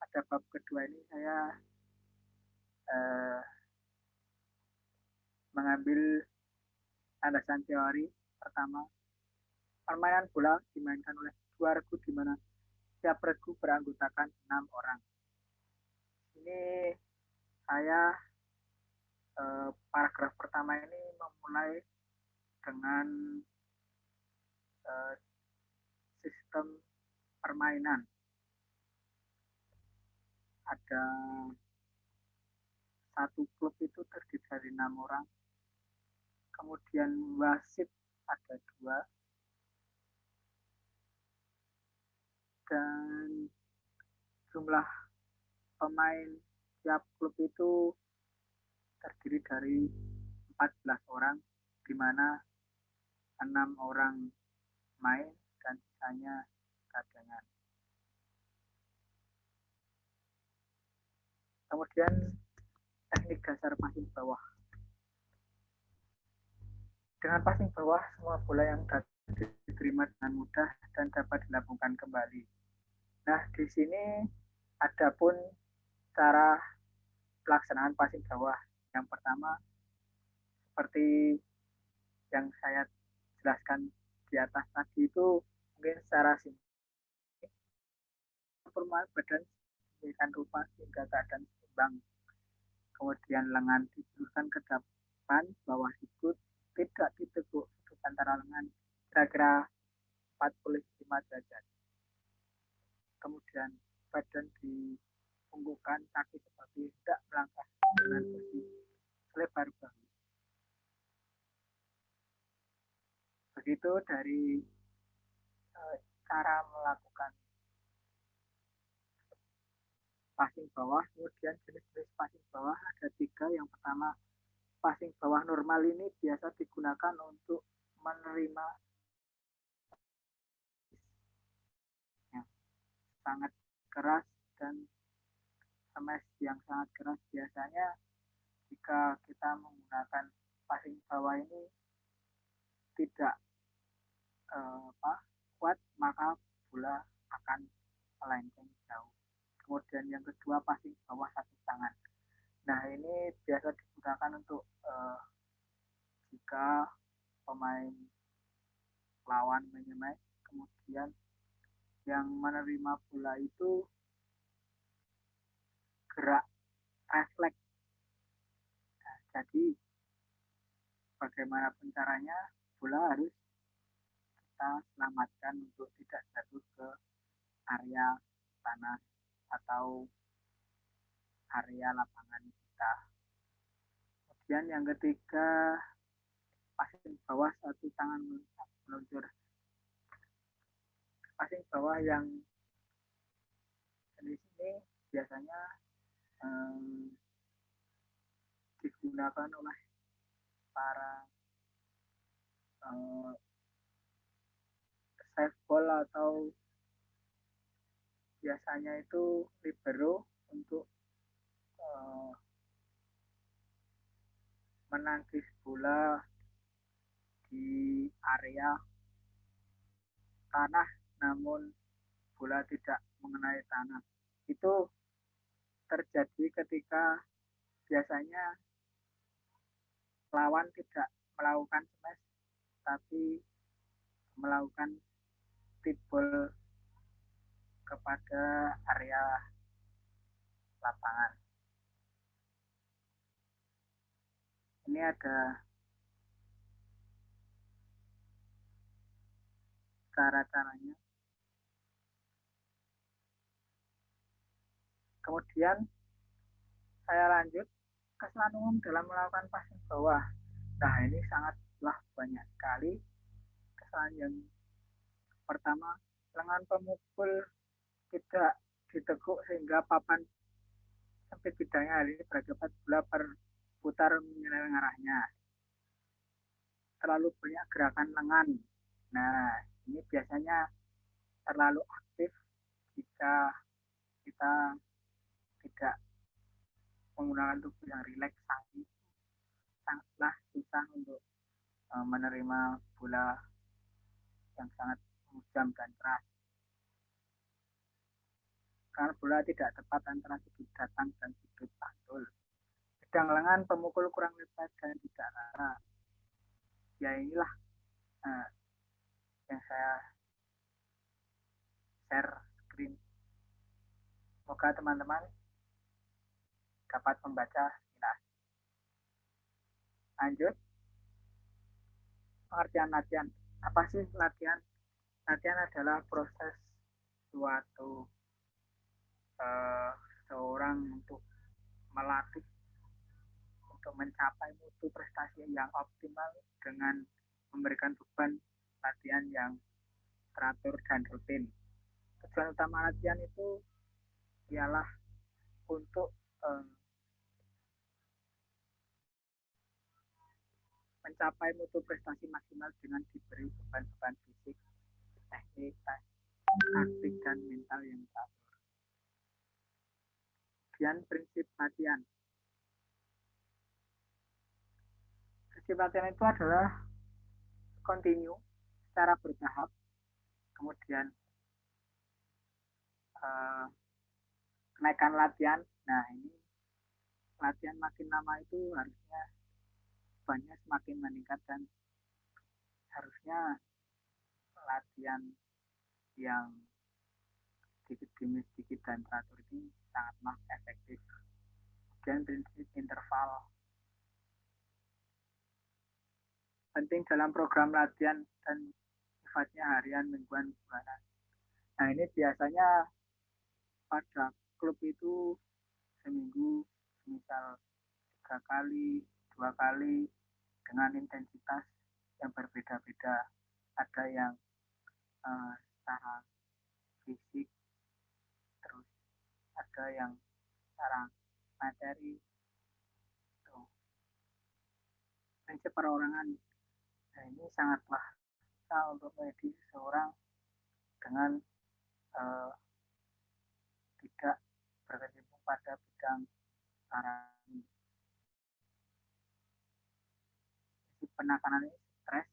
A: pada bab kedua ini saya mengambil landasan teori. Pertama, permainan bola dimainkan oleh 2 regu di mana setiap regu beranggotakan 6 orang. Ini saya paragraf pertama ini memulai dengan sistem permainan. Ada satu klub itu terdiri dari 6 orang. Kemudian wasit ada 2. Dan jumlah pemain tiap klub itu terdiri dari 14 orang, di mana 6 orang main dan sisanya cadangan. Kemudian teknik dasar passing bawah. Dengan passing bawah, semua bola yang dapat diterima dengan mudah dan dapat dilakukan kembali. Nah, di sini ada pun cara pelaksanaan passing bawah. Yang pertama, seperti yang saya jelaskan di atas tadi itu, mungkin secara singkat, perubahan badan memberikan rupa hingga keadaan seimbang. Kemudian lengan dijulurkan ke depan, bawah ikut, tidak diteguk antara lengan, kira-kira 45 derajat. Kemudian badan dipungkukan, kaki seperti tidak melangkah dengan posisi selebar bahu. Begitu dari cara melakukan passing bawah. Kemudian jenis-jenis passing bawah ada 3. Yang pertama, passing bawah normal ini biasa digunakan untuk menerima yang sangat keras dan smash yang sangat keras. Biasanya jika kita menggunakan passing bawah ini tidak kuat, maka bola akan melenceng jauh. Kemudian yang kedua, passing bawah satu tangan. Nah, ini biasa digunakan untuk jika pemain lawan menyemai, kemudian yang menerima bola itu gerak refleks. Nah, jadi bagaimanapun caranya, bola harus kita selamatkan untuk tidak jatuh ke area tanah atau area lapangan kita. Kemudian yang ketiga,
B: passing bawah, satu tangan meluncur. Passing bawah yang jenis ini biasanya digunakan oleh para save ball atau biasanya itu libero untuk menangkis bola di area tanah namun bola tidak mengenai tanah. Itu terjadi ketika biasanya lawan tidak melakukan smash tapi melakukan tip ball kepada area lapangan. Ini ada cara-caranya. Kemudian saya lanjut kesalahan umum dalam melakukan passing bawah. Nah, ini sangatlah banyak sekali kesalahan. Yang pertama, lengan pemukul tidak diteguk sehingga papan sempit bidangnya ini berakibat bola berputar menyeleweng arahnya. Terlalu banyak gerakan lengan. Nah, ini biasanya terlalu aktif jika kita tidak menggunakan tubuh yang rileks, sangatlah susah untuk menerima bola yang sangat tajam dan keras. Karena bola tidak tepat antara sudut datang dan sudut pantul. Bidang lengan pemukul kurang lebar dan tidak rata. Ya inilah yang saya share screen. Semoga teman-teman dapat membaca. Lanjut. Pengertian latihan. Apa sih latihan? Latihan adalah proses suatu seorang untuk melatih untuk mencapai mutu prestasi yang optimal dengan memberikan beban latihan yang teratur dan rutin. Tujuan utama latihan itu ialah untuk mencapai mutu prestasi maksimal dengan diberi beban-beban fisik, teknik, taktik, dan mental yang teratur. Kemudian prinsip latihan. Prinsip latihan itu adalah continue secara bertahap, kemudian kenaikan latihan. Nah, ini latihan makin lama itu harusnya bebannya semakin meningkat dan harusnya latihan yang sedikit demi sedikit dan teratur ini sangatlah efektif. Dan prinsip interval penting dalam program latihan dan sifatnya harian, mingguan, bulanan. Nah, ini biasanya pada klub itu seminggu misal 3 kali, 2 kali dengan intensitas yang berbeda-beda. Ada yang secara fisik, terus ada yang secara materi. Prinsip perorangan. Nah, ini sangatlah susah untuk menjadi seseorang dengan tidak berkecimpung pada bidang tarani. Penekanan ini stres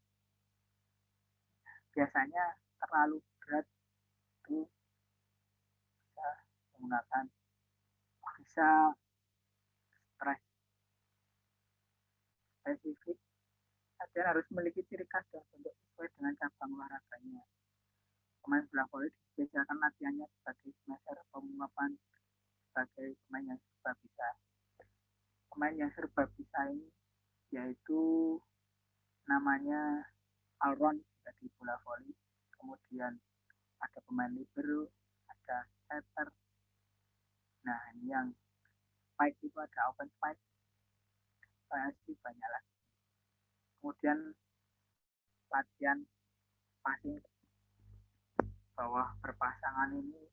B: biasanya terlalu berat itu bisa menggunakan bisa stres spesifik. Latihan harus memiliki ciri khas dan bentuk sesuai dengan cabang olahraganya. Pemain bola voli dispesialkan latihannya sebagai smasher, pengungkapan sebagai pemain yang serba bisa. Pemain yang serba bisa ini yaitu namanya all-round di bola voli. Kemudian ada pemain libero, ada setter. Nah, ini yang spike itu ada open spike, variasi banyak lagi. Kemudian latihan passing bawah berpasangan ini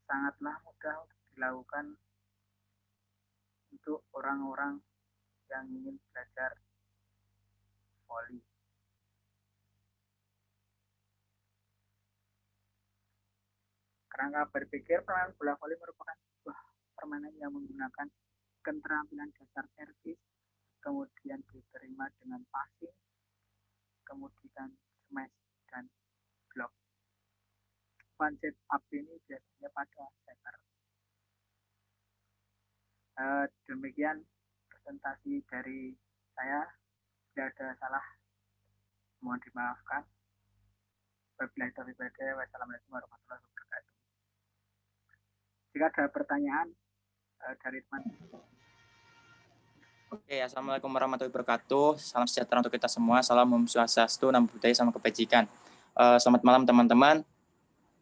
B: sangatlah mudah untuk dilakukan untuk orang-orang yang ingin belajar voli. Kerangka berpikir, permainan bola voli merupakan sebuah permainan yang menggunakan keterampilan dasar servis, kemudian diterima dengan passing, kemudian smash dan block. One set up ini biasanya pada setter. Demikian presentasi dari saya. Tidak ada salah, mohon dimaafkan. Wabillahi taufiq wal hidayah. Wassalamualaikum warahmatullahi wabarakatuh. Jika ada pertanyaan dari teman.
D: Oke, assalamualaikum warahmatullahi wabarakatuh. Salam sejahtera untuk kita semua. Salam Om Swastiastu, Namo Buddhaya, Salam Kebajikan. Selamat malam teman-teman.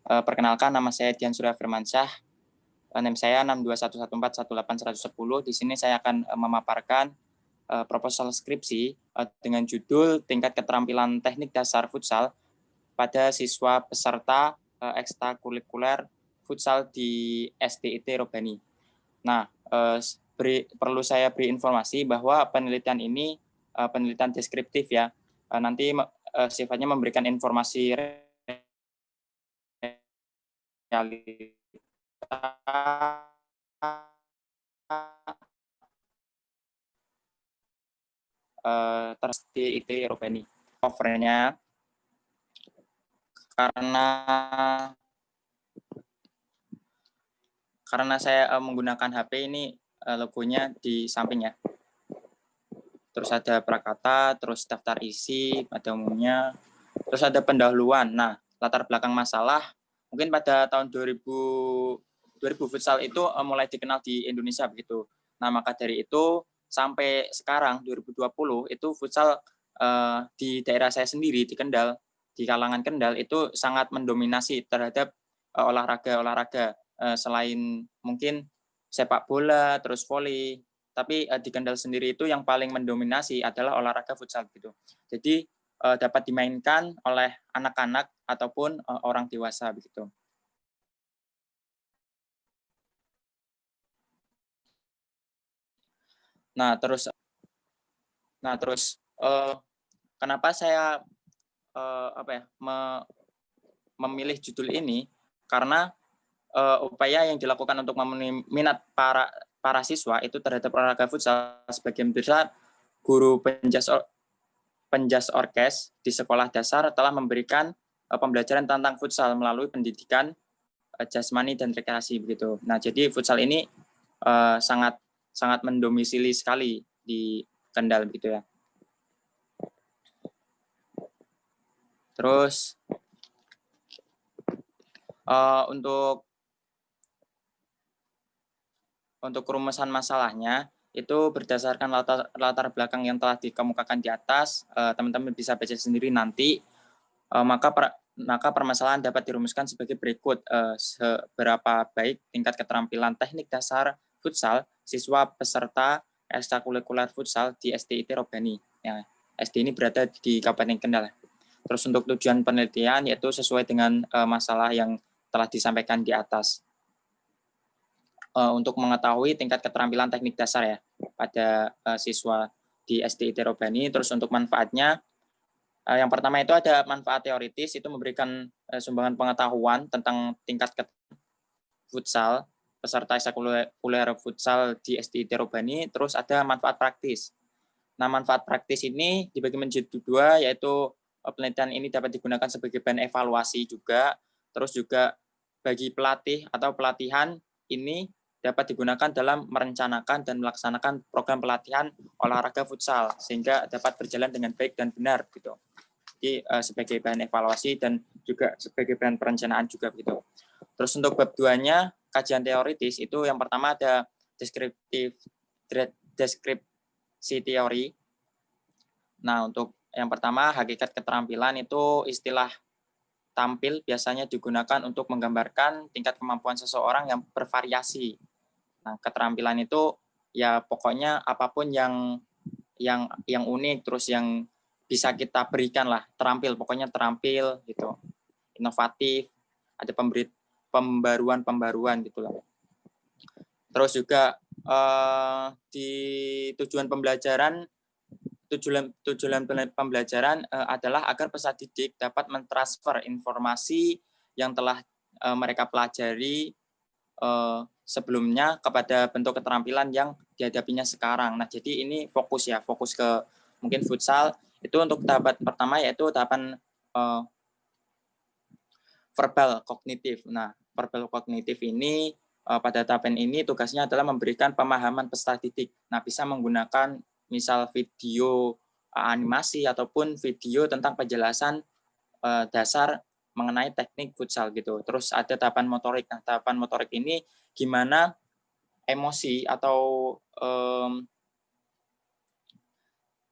D: Perkenalkan, nama saya Dian Surya Firmansyah. NIM saya 621141810. Di sini saya akan memaparkan proposal skripsi dengan judul Tingkat Keterampilan Teknik Dasar Futsal pada siswa peserta ekstrakurikuler futsal di SDIT Robani. Nah, perlu saya beri informasi bahwa penelitian ini penelitian deskriptif ya. Nanti sifatnya memberikan informasi terus di IT Robani. Covernya karena saya menggunakan HP ini logonya di samping ya. Terus ada prakata, terus daftar isi pada umumnya, terus ada pendahuluan. Nah, latar belakang masalah mungkin pada tahun 2000 futsal itu mulai dikenal di Indonesia begitu. Nah, maka dari itu sampai sekarang 2020 itu futsal di daerah saya sendiri di Kendal, di kalangan Kendal itu sangat mendominasi terhadap olahraga selain mungkin sepak bola, terus voli, tapi di Kendal sendiri itu yang paling mendominasi adalah olahraga futsal gitu. Jadi dapat dimainkan oleh anak-anak ataupun orang dewasa begitu. Nah, terus kenapa saya memilih judul ini? Karena upaya yang dilakukan untuk memenuhi minat para siswa itu terhadap olahraga futsal, sebagian besar guru penjas orkes di sekolah dasar telah memberikan pembelajaran tentang futsal melalui pendidikan jasmani dan rekreasi begitu. Nah, jadi futsal ini sangat mendomisili sekali di Kendal gitu ya. Terus untuk rumusan masalahnya itu berdasarkan latar belakang yang telah dikemukakan di atas, teman-teman bisa baca sendiri nanti. Maka permasalahan dapat dirumuskan sebagai berikut: seberapa baik tingkat keterampilan teknik dasar futsal siswa peserta ekstrakurikuler futsal di SDIT Robani. Ya, SD ini berada di Kabupaten Kendal. Terus untuk tujuan penelitian yaitu sesuai dengan masalah yang telah disampaikan di atas. Untuk mengetahui tingkat keterampilan teknik dasar ya pada siswa di SDIT Robani. Terus untuk manfaatnya, yang pertama itu ada manfaat teoritis, itu memberikan sumbangan pengetahuan tentang tingkat futsal peserta ekstrakurikuler futsal di SDIT Robani. Terus ada manfaat praktis. Nah, manfaat praktis ini dibagi menjadi dua, yaitu penelitian ini dapat digunakan sebagai bahan evaluasi juga. Terus juga bagi pelatih atau pelatihan ini dapat digunakan dalam merencanakan dan melaksanakan program pelatihan olahraga futsal sehingga dapat berjalan dengan baik dan benar gitu. Jadi sebagai bahan evaluasi dan juga sebagai bahan perencanaan juga gitu. Terus untuk bab 2-nya kajian teoritis itu yang pertama ada deskripsi teori. Nah, untuk yang pertama hakikat keterampilan itu istilah tampil biasanya digunakan untuk menggambarkan tingkat kemampuan seseorang yang bervariasi. Nah, keterampilan itu ya pokoknya apapun yang unik, terus yang bisa kita berikan lah, pokoknya terampil gitu, inovatif, ada pembaruan gitu lah. Terus juga di tujuan pembelajaran adalah agar peserta didik dapat mentransfer informasi yang telah mereka pelajari sebelumnya kepada bentuk keterampilan yang dihadapinya sekarang. Nah, jadi ini fokus ke mungkin futsal itu untuk tahapan pertama, yaitu tahapan verbal kognitif. Nah, verbal kognitif ini pada tahapan ini tugasnya adalah memberikan pemahaman peserta didik. Nah, bisa menggunakan misal video animasi ataupun video tentang penjelasan dasar mengenai teknik futsal gitu. Terus ada tahapan motorik. Nah, tahapan motorik ini gimana emosi atau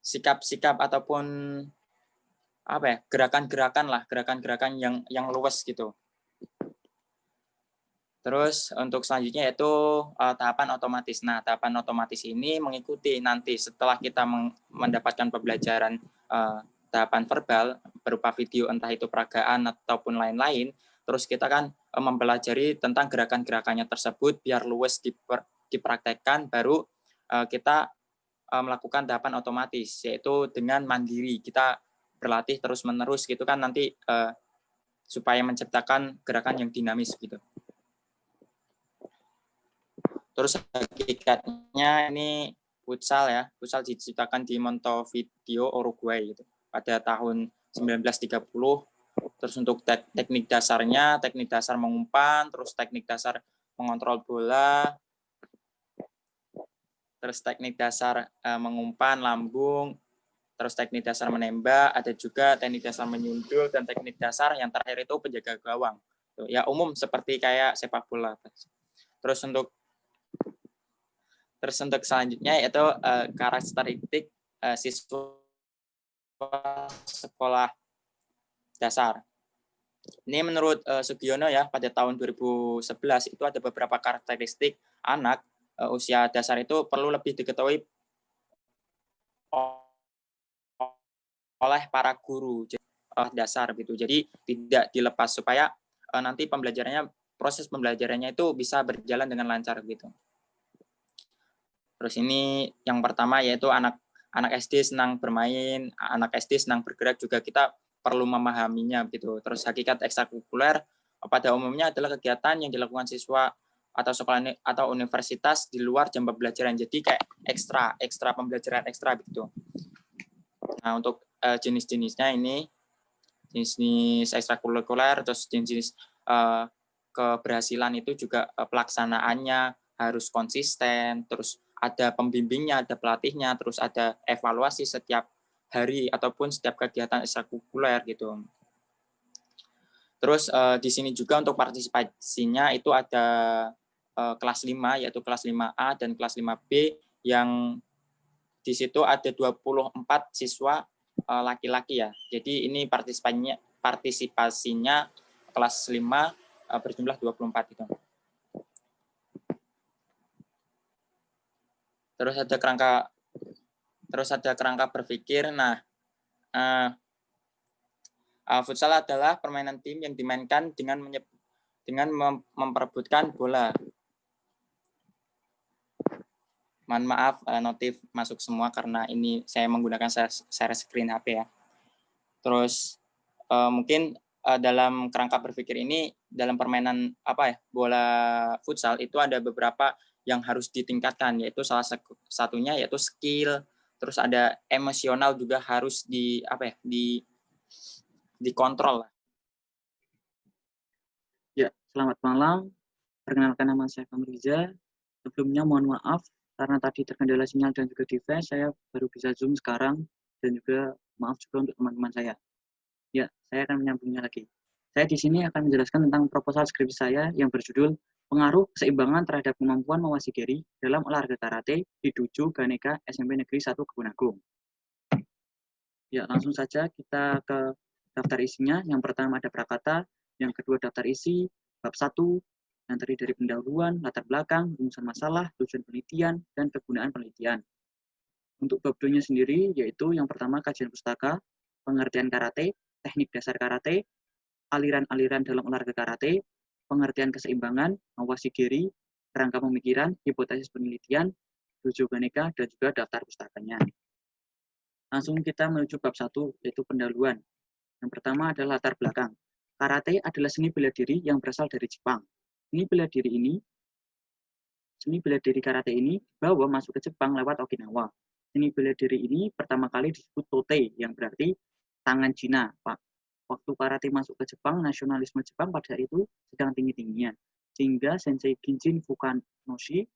D: sikap-sikap ataupun apa ya, gerakan-gerakan yang luas gitu. Terus untuk selanjutnya yaitu tahapan otomatis. Nah, tahapan otomatis ini mengikuti nanti setelah kita mendapatkan pembelajaran tahapan verbal berupa video, entah itu peragaan ataupun lain-lain. Terus kita kan mempelajari tentang gerakan-gerakannya tersebut biar luwes dipraktekkan, baru kita melakukan tahapan otomatis, yaitu dengan mandiri. Kita berlatih terus-menerus gitu kan nanti supaya menciptakan gerakan yang dinamis gitu. Terus hakikatnya ini futsal ya, futsal diciptakan di Montevideo, Uruguay gitu, pada tahun 1930. Terus untuk teknik dasarnya, teknik dasar mengumpan, terus teknik dasar mengontrol bola, terus teknik dasar mengumpan lambung, terus teknik dasar menembak, ada juga teknik dasar menyundul, dan teknik dasar yang terakhir itu penjaga gawang. Ya umum seperti kayak sepak bola. Terus untuk selanjutnya yaitu karakteristik siswa sekolah dasar. Ini menurut Sugiono ya, pada tahun 2011 itu ada beberapa karakteristik anak usia dasar itu perlu lebih diketahui oleh para guru dasar gitu. Jadi tidak dilepas supaya nanti proses pembelajarannya itu bisa berjalan dengan lancar gitu. Terus ini yang pertama yaitu anak SD senang bermain, anak SD senang bergerak juga kita perlu memahaminya gitu. Terus hakikat ekstrakurikuler pada umumnya adalah kegiatan yang dilakukan siswa atau sekolah atau universitas di luar jam pembelajaran. Jadi kayak ekstra pembelajaran ekstra gitu. Nah, untuk jenis-jenisnya ini jenis ekstrakurikuler, terus jenis keberhasilan itu juga pelaksanaannya harus konsisten, terus ada pembimbingnya, ada pelatihnya, terus ada evaluasi setiap hari ataupun setiap kegiatan ekstrakurikuler gitu. Terus di sini juga untuk partisipasinya itu ada kelas 5, yaitu kelas 5A dan kelas 5B, yang di situ ada 24 siswa laki-laki ya. Jadi ini partisipasinya kelas 5 berjumlah 24 itu. Terus ada kerangka berpikir. Nah, futsal adalah permainan tim yang dimainkan dengan memperebutkan bola. Mohon maaf, notif masuk semua karena ini saya menggunakan share screen HP ya. Terus mungkin dalam kerangka berpikir ini, dalam permainan bola futsal itu ada beberapa yang harus ditingkatkan, yaitu salah satunya yaitu skill, terus ada emosional juga harus dikontrol.
E: Ya, selamat malam. Perkenalkan, nama saya Kamriza. Sebelumnya mohon maaf karena tadi terkendala sinyal dan juga device, saya baru bisa Zoom sekarang, dan juga maaf juga untuk teman-teman saya. Ya, saya akan menyambungnya lagi. Saya di sini akan menjelaskan tentang proposal skripsi saya yang berjudul Pengaruh Keseimbangan Terhadap Kemampuan Mewasihgeri dalam Olahraga Karate di Dojo Ganeka SMP Negeri 1 Kebun Agung. Ya, langsung saja kita ke daftar isinya. Yang pertama ada prakata, yang kedua daftar isi, bab 1, yang terdiri dari pendahuluan, latar belakang, rumusan masalah, tujuan penelitian, dan kegunaan penelitian. Untuk bab 2-nya sendiri, yaitu yang pertama kajian pustaka, pengertian karate, teknik dasar karate, aliran-aliran dalam olahraga karate, pengertian keseimbangan, mawashigiri, kerangka pemikiran, hipotesis penelitian, dojo ganeka, dan juga daftar pustakanya. Langsung kita menuju bab 1, yaitu pendahuluan. Yang pertama adalah latar belakang. Karate adalah seni bela diri yang berasal dari Jepang. Seni bela diri karate ini dibawa masuk ke Jepang lewat Okinawa. Seni bela diri ini pertama kali disebut Tote, yang berarti tangan Cina, Pak. Waktu karate masuk ke Jepang, nasionalisme Jepang pada itu sedang tinggi-tingginya. Sehingga Sensei Ginjin Funakoshi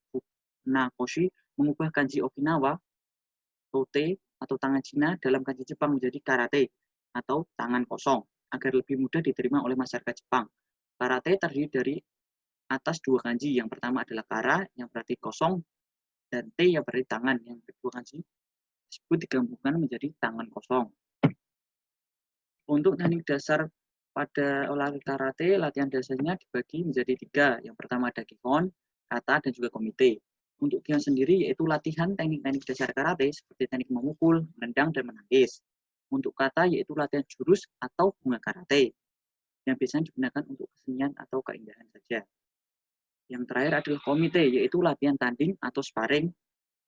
E: mengubah kanji Okinawa, Tote atau tangan Cina dalam kanji Jepang menjadi karate atau tangan kosong, agar lebih mudah diterima oleh masyarakat Jepang. Karate terdiri dari atas dua kanji. Yang pertama adalah kara, yang berarti kosong, dan te yang berarti tangan. Yang kedua kanji disebut digabungkan menjadi tangan kosong. Untuk teknik dasar pada olahraga karate, latihan dasarnya dibagi menjadi 3. Yang pertama ada Kihon, kata, dan juga komite. Untuk Kihon sendiri yaitu latihan teknik-teknik dasar karate seperti teknik memukul, menendang, dan menangkis. Untuk kata yaitu latihan jurus atau bunga karate yang biasanya digunakan untuk kesenian atau keindahan saja. Yang terakhir adalah komite, yaitu latihan tanding atau sparring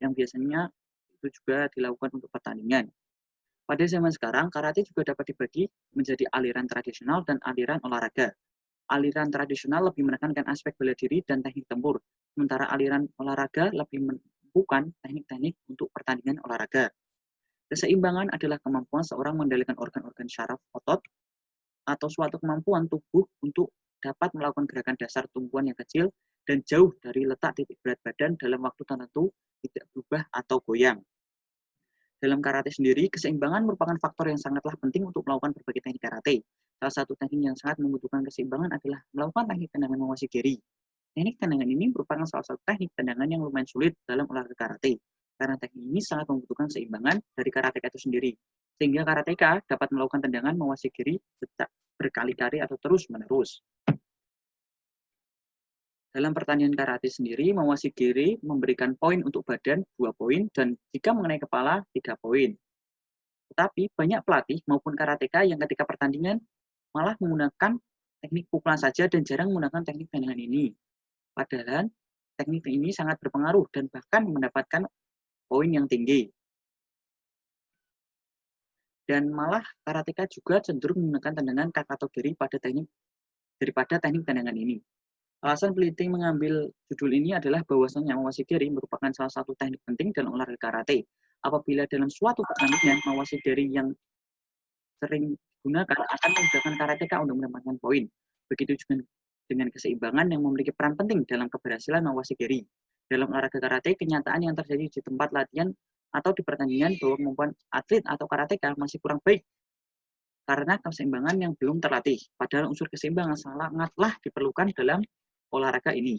E: yang biasanya itu juga dilakukan untuk pertandingan. Pada zaman sekarang, karate juga dapat dibagi menjadi aliran tradisional dan aliran olahraga. Aliran tradisional lebih menekankan aspek bela diri dan teknik tempur, sementara aliran olahraga lebih menemukan teknik-teknik untuk pertandingan olahraga. Keseimbangan adalah kemampuan seorang mengendalikan organ-organ syaraf otot atau suatu kemampuan tubuh untuk dapat melakukan gerakan dasar tumpuan yang kecil dan jauh dari letak titik berat badan dalam waktu tertentu, tidak berubah atau goyang. Dalam karate sendiri, keseimbangan merupakan faktor yang sangatlah penting untuk melakukan berbagai teknik karate. Salah satu teknik yang sangat membutuhkan keseimbangan adalah melakukan teknik tendangan mawashigiri. Teknik tendangan ini merupakan salah satu teknik tendangan yang lumayan sulit dalam olahraga karate, karena teknik ini sangat membutuhkan keseimbangan dari karateka itu sendiri, sehingga karateka dapat melakukan tendangan mawashigiri berkali-kali atau terus-menerus. Dalam pertandingan karate sendiri, mawashigiri memberikan poin untuk badan 2 poin dan jika mengenai kepala 3 poin. Tetapi banyak pelatih maupun karateka yang ketika pertandingan malah menggunakan teknik pukulan saja dan jarang menggunakan teknik tendangan ini. Padahal teknik ini sangat berpengaruh dan bahkan mendapatkan poin yang tinggi. Dan malah karateka juga cenderung menggunakan tendangan kakatogiri daripada teknik tendangan ini. Alasan peneliti mengambil judul ini adalah bahwasanya mawashigiri merupakan salah satu teknik penting dalam olahraga karate. Apabila dalam suatu pertandingan mawashigiri yang sering digunakan akan memudahkan karateka untuk mendapatkan poin. Begitu juga dengan keseimbangan yang memiliki peran penting dalam keberhasilan mawashigiri. Dalam olahraga karate, kenyataan yang terjadi di tempat latihan atau di pertandingan bahwa kemampuan atlet atau karateka masih kurang baik karena keseimbangan yang belum terlatih. Padahal unsur keseimbangan sangatlah diperlukan dalam olahraga ini.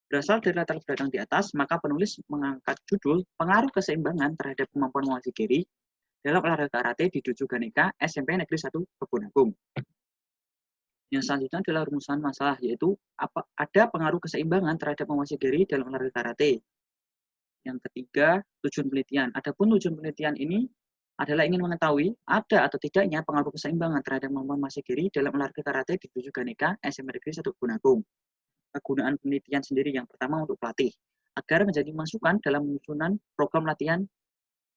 E: Berasal dari latar belakang di atas, maka penulis mengangkat judul pengaruh keseimbangan terhadap kemampuan mawashigiri dalam olahraga karate di Dojo Ganeka SMP Negeri 1 Kebun Agung. Yang selanjutnya adalah rumusan masalah, yaitu ada pengaruh keseimbangan terhadap mawashigiri dalam olahraga karate. Yang ketiga, tujuan penelitian. Adapun tujuan penelitian ini adalah ingin mengetahui ada atau tidaknya pengaruh keseimbangan terhadap kemampuan mawashigiri dalam olahraga karate di Dojo Ganeka SMP Negeri 1 Kebun Agung. Kegunaan penelitian sendiri yang pertama untuk pelatih, agar menjadi masukan dalam penyusunan program latihan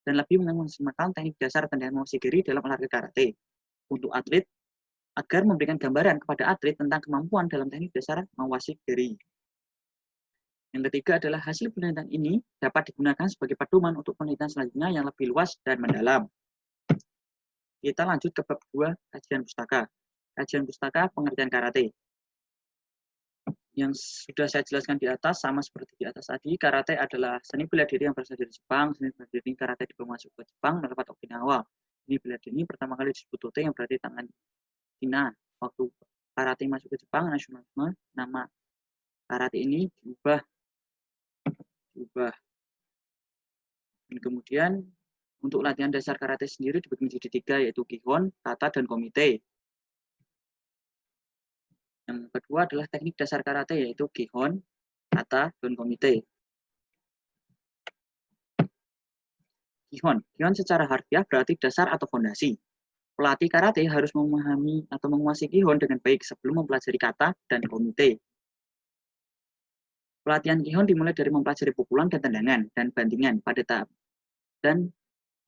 E: dan lebih mengemaksimalkan teknik dasar tendangan mawashigiri dalam olahraga karate. Untuk atlet, agar memberikan gambaran kepada atlet tentang kemampuan dalam teknik dasar mawashigiri. Yang ketiga adalah hasil penelitian ini dapat digunakan sebagai pedoman untuk penelitian selanjutnya yang lebih luas dan mendalam. Kita lanjut ke bab 2, kajian pustaka. Kajian pustaka pengertian karate. Yang sudah saya jelaskan di atas, sama seperti di atas tadi, karate adalah seni bela diri yang berasal dari Jepang. Seni bela diri karate dibawa masuk ke Jepang lewat Okinawa. Seni bela diri pertama kali disebut Tote yang berarti tangan Cina. Waktu karate masuk ke Jepang, nasionalisme, nama karate ini diubah. Dan kemudian untuk latihan dasar karate sendiri dibagi menjadi 3, yaitu Kihon, kata, dan komite. Yang kedua adalah teknik dasar karate, yaitu Gihon, Kata, dan Komite. Gihon secara harfiah berarti dasar atau fondasi. Pelatih karate harus memahami atau menguasai Gihon dengan baik sebelum mempelajari kata dan komite. Pelatihan Gihon dimulai dari mempelajari pukulan dan tendangan dan bantingan pada tahap dan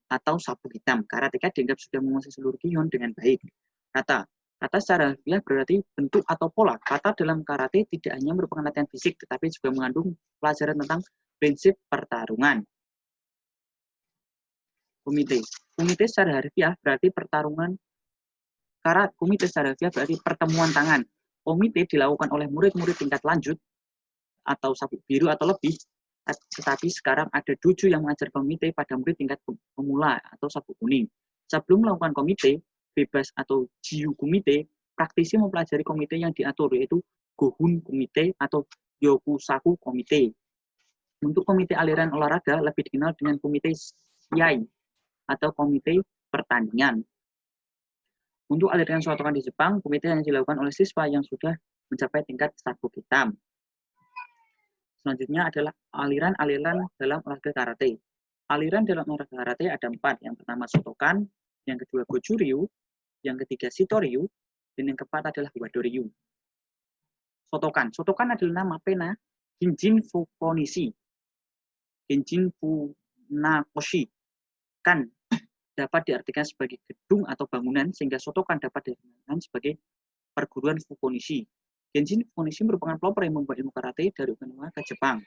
E: atau sapu hitam. Karateka dianggap sudah menguasai seluruh Gihon dengan baik. Kata secara harfiah berarti bentuk atau pola. Kata dalam karate tidak hanya merupakan latihan fisik, tetapi juga mengandung pelajaran tentang prinsip pertarungan. Komite secara harfiah berarti pertarungan. Komite secara harfiah berarti pertemuan tangan. Komite dilakukan oleh murid-murid tingkat lanjut atau sabuk biru atau lebih, tetapi sekarang ada dojo yang mengajar komite pada murid tingkat pemula atau sabuk kuning. Sebelum melakukan komite bebas atau jiu komite, praktisi mempelajari komite yang diatur, yaitu Gohun komite atau Yokusaku komite. Untuk komite aliran olahraga lebih dikenal dengan komite Shiai atau komite pertandingan. Untuk aliran shotokan di Jepang, komite hanya dilakukan oleh siswa yang sudah mencapai tingkat sabuk hitam. Selanjutnya adalah aliran-aliran dalam olahraga karate. Aliran dalam olahraga karate ada 4. Yang pertama Shotokan, yang kedua Goju-ryu, yang ketiga Shitoryu, dan yang keempat adalah Wado-ryu. Shotokan adalah nama pena Hinjin Fukonishi. Hinjin Funakoshi. Kan dapat diartikan sebagai gedung atau bangunan, sehingga Shotokan dapat diartikan sebagai perguruan Fukonishi. Hinjin Fukonishi merupakan pelopor yang membawa ilmu karate dari Okinawa ke Jepang.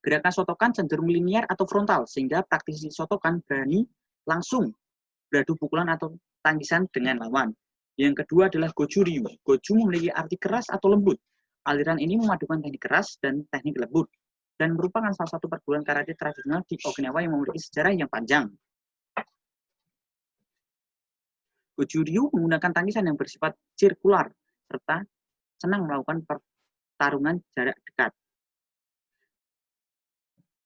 E: Gerakan Shotokan cenderung linear atau frontal, sehingga praktisi Shotokan berani langsung beradu pukulan atau tangisan dengan lawan. Yang kedua adalah Goju-ryu. Goju memiliki arti keras atau lembut. Aliran ini memadukan teknik keras dan teknik lembut, dan merupakan salah satu perguruan karate tradisional di Okinawa yang memiliki sejarah yang panjang. Goju-ryu menggunakan tangisan yang bersifat sirkular, serta senang melakukan pertarungan jarak dekat.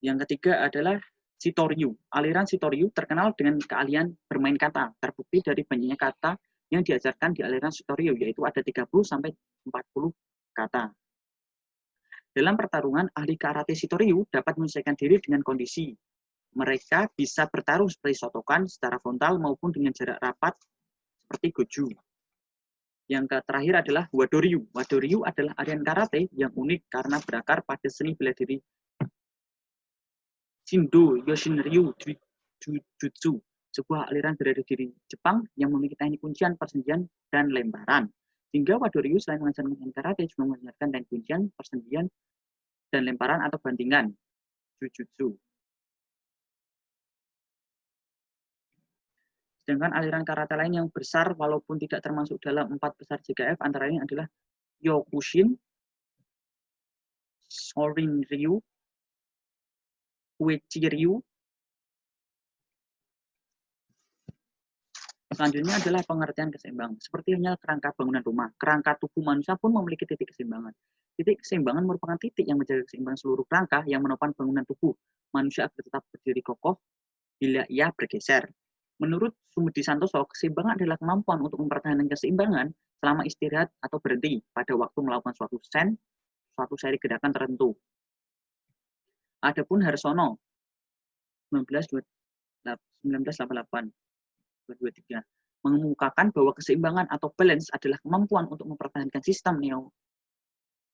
E: Yang ketiga adalah Shitoryu. Aliran Shitoryu terkenal dengan keahlian bermain kata. Terbukti dari banyaknya kata yang diajarkan di aliran Shitoryu, yaitu ada 30-40 kata. Dalam pertarungan, ahli karate Shitoryu dapat menyesuaikan diri dengan kondisi. Mereka bisa bertarung seperti Shotokan secara frontal maupun dengan jarak rapat seperti Goju. Yang terakhir adalah Wado-ryu. Wado-ryu adalah aliran karate yang unik karena berakar pada seni bela diri Shindo Yoshin-ryu Jujutsu, sebuah aliran bela diri Jepang yang memiliki teknik kuncian, persendian, dan lemparan. Hingga Wado-ryu selain mengajarkan karate juga mengajarkan teknik kuncian, persendian, dan lemparan atau bantingan Jujutsu. Sedangkan aliran karate lain yang besar walaupun tidak termasuk dalam 4 besar JKF antara lain adalah Kyokushin, Shorin-ryu, Uechi-ryu. Selanjutnya adalah pengertian keseimbangan. Seperti halnya kerangka bangunan rumah, kerangka tubuh manusia pun memiliki titik keseimbangan. Titik keseimbangan merupakan titik yang menjaga keseimbangan seluruh kerangka yang menopang bangunan tubuh manusia agar tetap berdiri kokoh bila ia bergeser. Menurut Sumedi Santoso, keseimbangan adalah kemampuan untuk mempertahankan keseimbangan selama istirahat atau berhenti pada waktu melakukan suatu seri gerakan tertentu. Adapun Harsono 1988 mengemukakan bahwa keseimbangan atau balance adalah kemampuan untuk mempertahankan sistem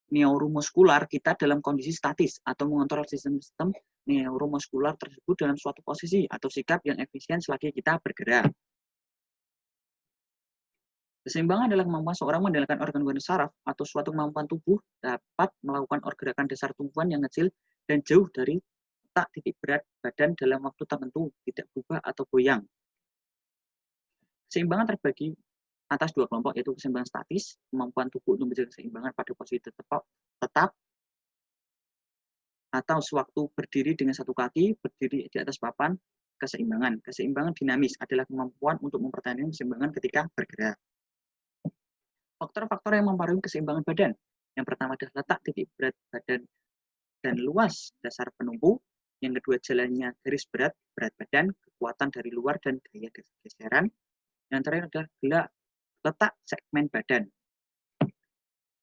E: neuromuskular kita dalam kondisi statis atau mengontrol sistem neuromuskular tersebut dalam suatu posisi atau sikap yang efisien selagi kita bergerak. Keseimbangan adalah kemampuan seorang mengendalikan organ-organ saraf atau suatu kemampuan tubuh dapat melakukan gerakan dasar tumpuan yang kecil dan jauh dari letak titik berat badan dalam waktu tertentu, tidak berubah atau goyang. Keseimbangan terbagi atas 2 kelompok, yaitu keseimbangan statis, kemampuan tubuh untuk menjaga keseimbangan pada posisi tetap, atau sewaktu berdiri dengan satu kaki, berdiri di atas papan, keseimbangan. Keseimbangan dinamis adalah kemampuan untuk mempertahankan keseimbangan ketika bergerak. Faktor-faktor yang mempengaruhi keseimbangan badan. Yang pertama adalah letak titik berat badan dan luas dasar penumpu. Yang kedua, jalannya garis berat badan, kekuatan dari luar, dan gaya geseran. Yang terakhir adalah letak segmen badan.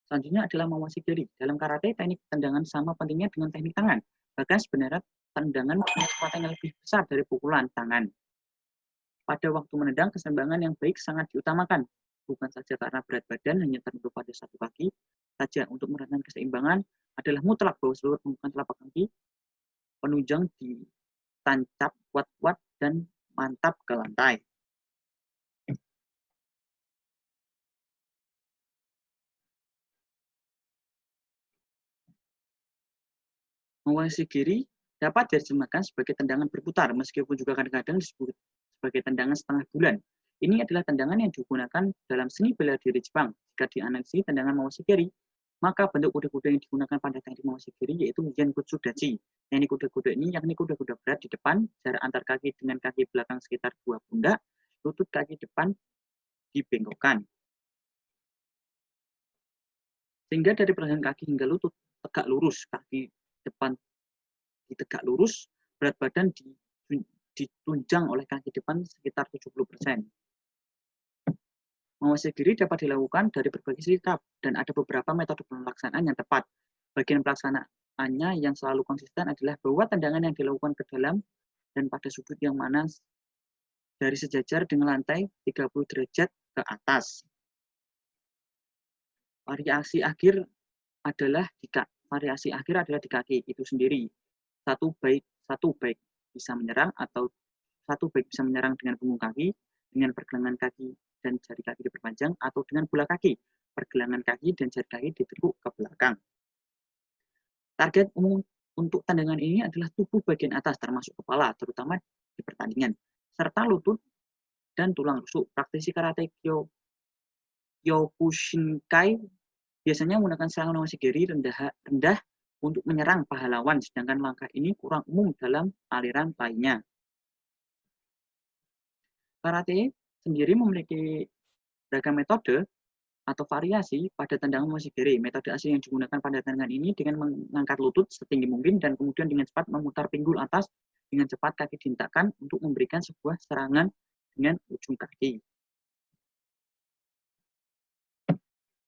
E: Selanjutnya adalah Mawashigiri. Dalam karate, teknik tendangan sama pentingnya dengan teknik tangan. Bahkan sebenarnya tendangan punya kekuatan yang lebih besar dari pukulan tangan. Pada waktu menendang, keseimbangan yang baik sangat diutamakan. Bukan saja karena berat badan hanya tertentu pada satu kaki, saja untuk merasakan keseimbangan adalah mutlak bahwa seluruh permukaan telapak kaki penunjang ditancap kuat-kuat dan mantap ke lantai. Mawashigiri dapat diterjemahkan sebagai tendangan berputar, meskipun juga kadang-kadang disebut sebagai tendangan setengah bulan. Ini adalah tendangan yang digunakan dalam seni bela diri Jepang. Jika dianalisis tendangan Mawashigiri, maka bentuk kuda-kuda yang digunakan pada teknik Mawashigiri yaitu Genkutsu Dachi. Teknik kuda-kuda ini yakni kuda-kuda berat di depan, jarak antar kaki dengan kaki belakang sekitar 2 pundak, lutut kaki depan dibengkokkan. Sehingga dari pergelangan kaki hingga lutut tegak lurus, kaki depan ditegak lurus, berat badan ditunjang oleh kaki depan sekitar 70%. Mawashigiri dapat dilakukan dari berbagai sikap dan ada beberapa metode pelaksanaan yang tepat. Bagian pelaksanaannya yang selalu konsisten adalah bahwa tendangan yang dilakukan ke dalam dan pada sudut yang mana dari sejajar dengan lantai 30 derajat ke atas. Variasi akhir adalah di kaki itu sendiri. Satu baik bisa menyerang atau satu baik bisa menyerang dengan punggung kaki, dengan pergelangan kaki dan jari kaki diperpanjang, atau dengan bola kaki, pergelangan kaki dan jari kaki ditekuk ke belakang. Target umum untuk tendangan ini adalah tubuh bagian atas termasuk kepala, terutama di pertandingan, serta lutut dan tulang rusuk. Praktisi karate Kyokushinkai biasanya menggunakan serangan Mawashigiri rendah untuk menyerang pahlawan, sedangkan langkah ini kurang umum dalam aliran lainnya. Karate sendiri memiliki beragam metode atau variasi pada tendangan Mawashigiri. Metode asli yang digunakan pada tendangan ini dengan mengangkat lutut setinggi mungkin dan kemudian dengan cepat memutar pinggul atas dengan cepat kaki dihentakkan untuk memberikan sebuah serangan dengan ujung kaki.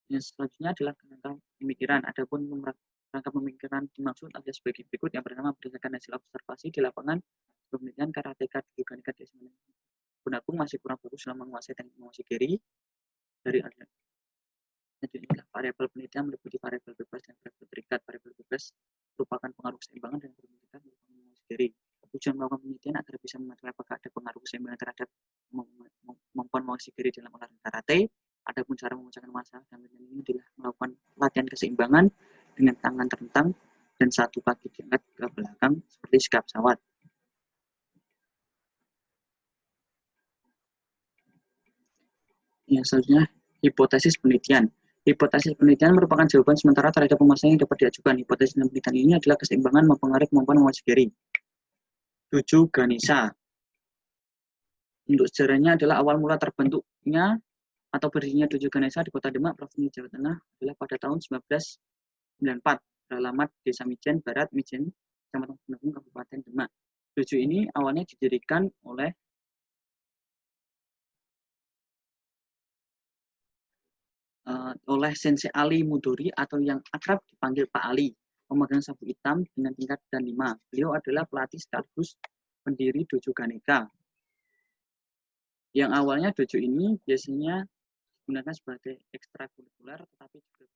E: Yang selanjutnya adalah kerangka pemikiran. Adapun kerangka pemikiran dimaksud adalah sebagai berikut. Yang pertama, berdasarkan hasil observasi di lapangan, penelitian karateka di Ganika Desmond Gunaku masih kurang fokus dalam menguasai teknik Mawashigiri. Dari inilah variabel penelitian meliputi variabel bebas dan variabel terikat. Variabel bebas merupakan pengaruh keseimbangan dan variabel terikat merupakan Mawashigiri. Tujuan melakukan penelitian agar bisa mengetahui apakah ada pengaruh keseimbangan terhadap kemampuan Mawashigiri dalam olahraga karate. Adapun cara memecahkan masalah dan ini adalah melakukan latihan keseimbangan dengan tangan terentang dan satu kaki diangkat ke belakang seperti sikap pesawat. Yang selanjutnya, hipotesis penelitian. Hipotesis penelitian merupakan jawaban sementara terhadap permasalahan yang dapat diajukan. Hipotesis penelitian ini adalah keseimbangan mempengaruhi kemampuan Mawashigiri. Dojo Ganesha. Untuk sejarahnya adalah awal mula terbentuknya atau berdirinya Dojo Ganesha di Kota Demak, Provinsi Jawa Tengah adalah pada tahun 1994. Beralamat Desa Mijen Barat, Mijen, Kecamatan Gunung, Kabupaten Demak. Dojo ini awalnya didirikan oleh Sensei Ali Mudori atau yang akrab dipanggil Pak Ali, pemegang sabu hitam dengan tingkat dan 5. Beliau adalah pelatih sekaligus pendiri Dojo Ganesha. Yang awalnya dojo ini biasanya digunakan sebagai ekstrakurikuler, tetapi juga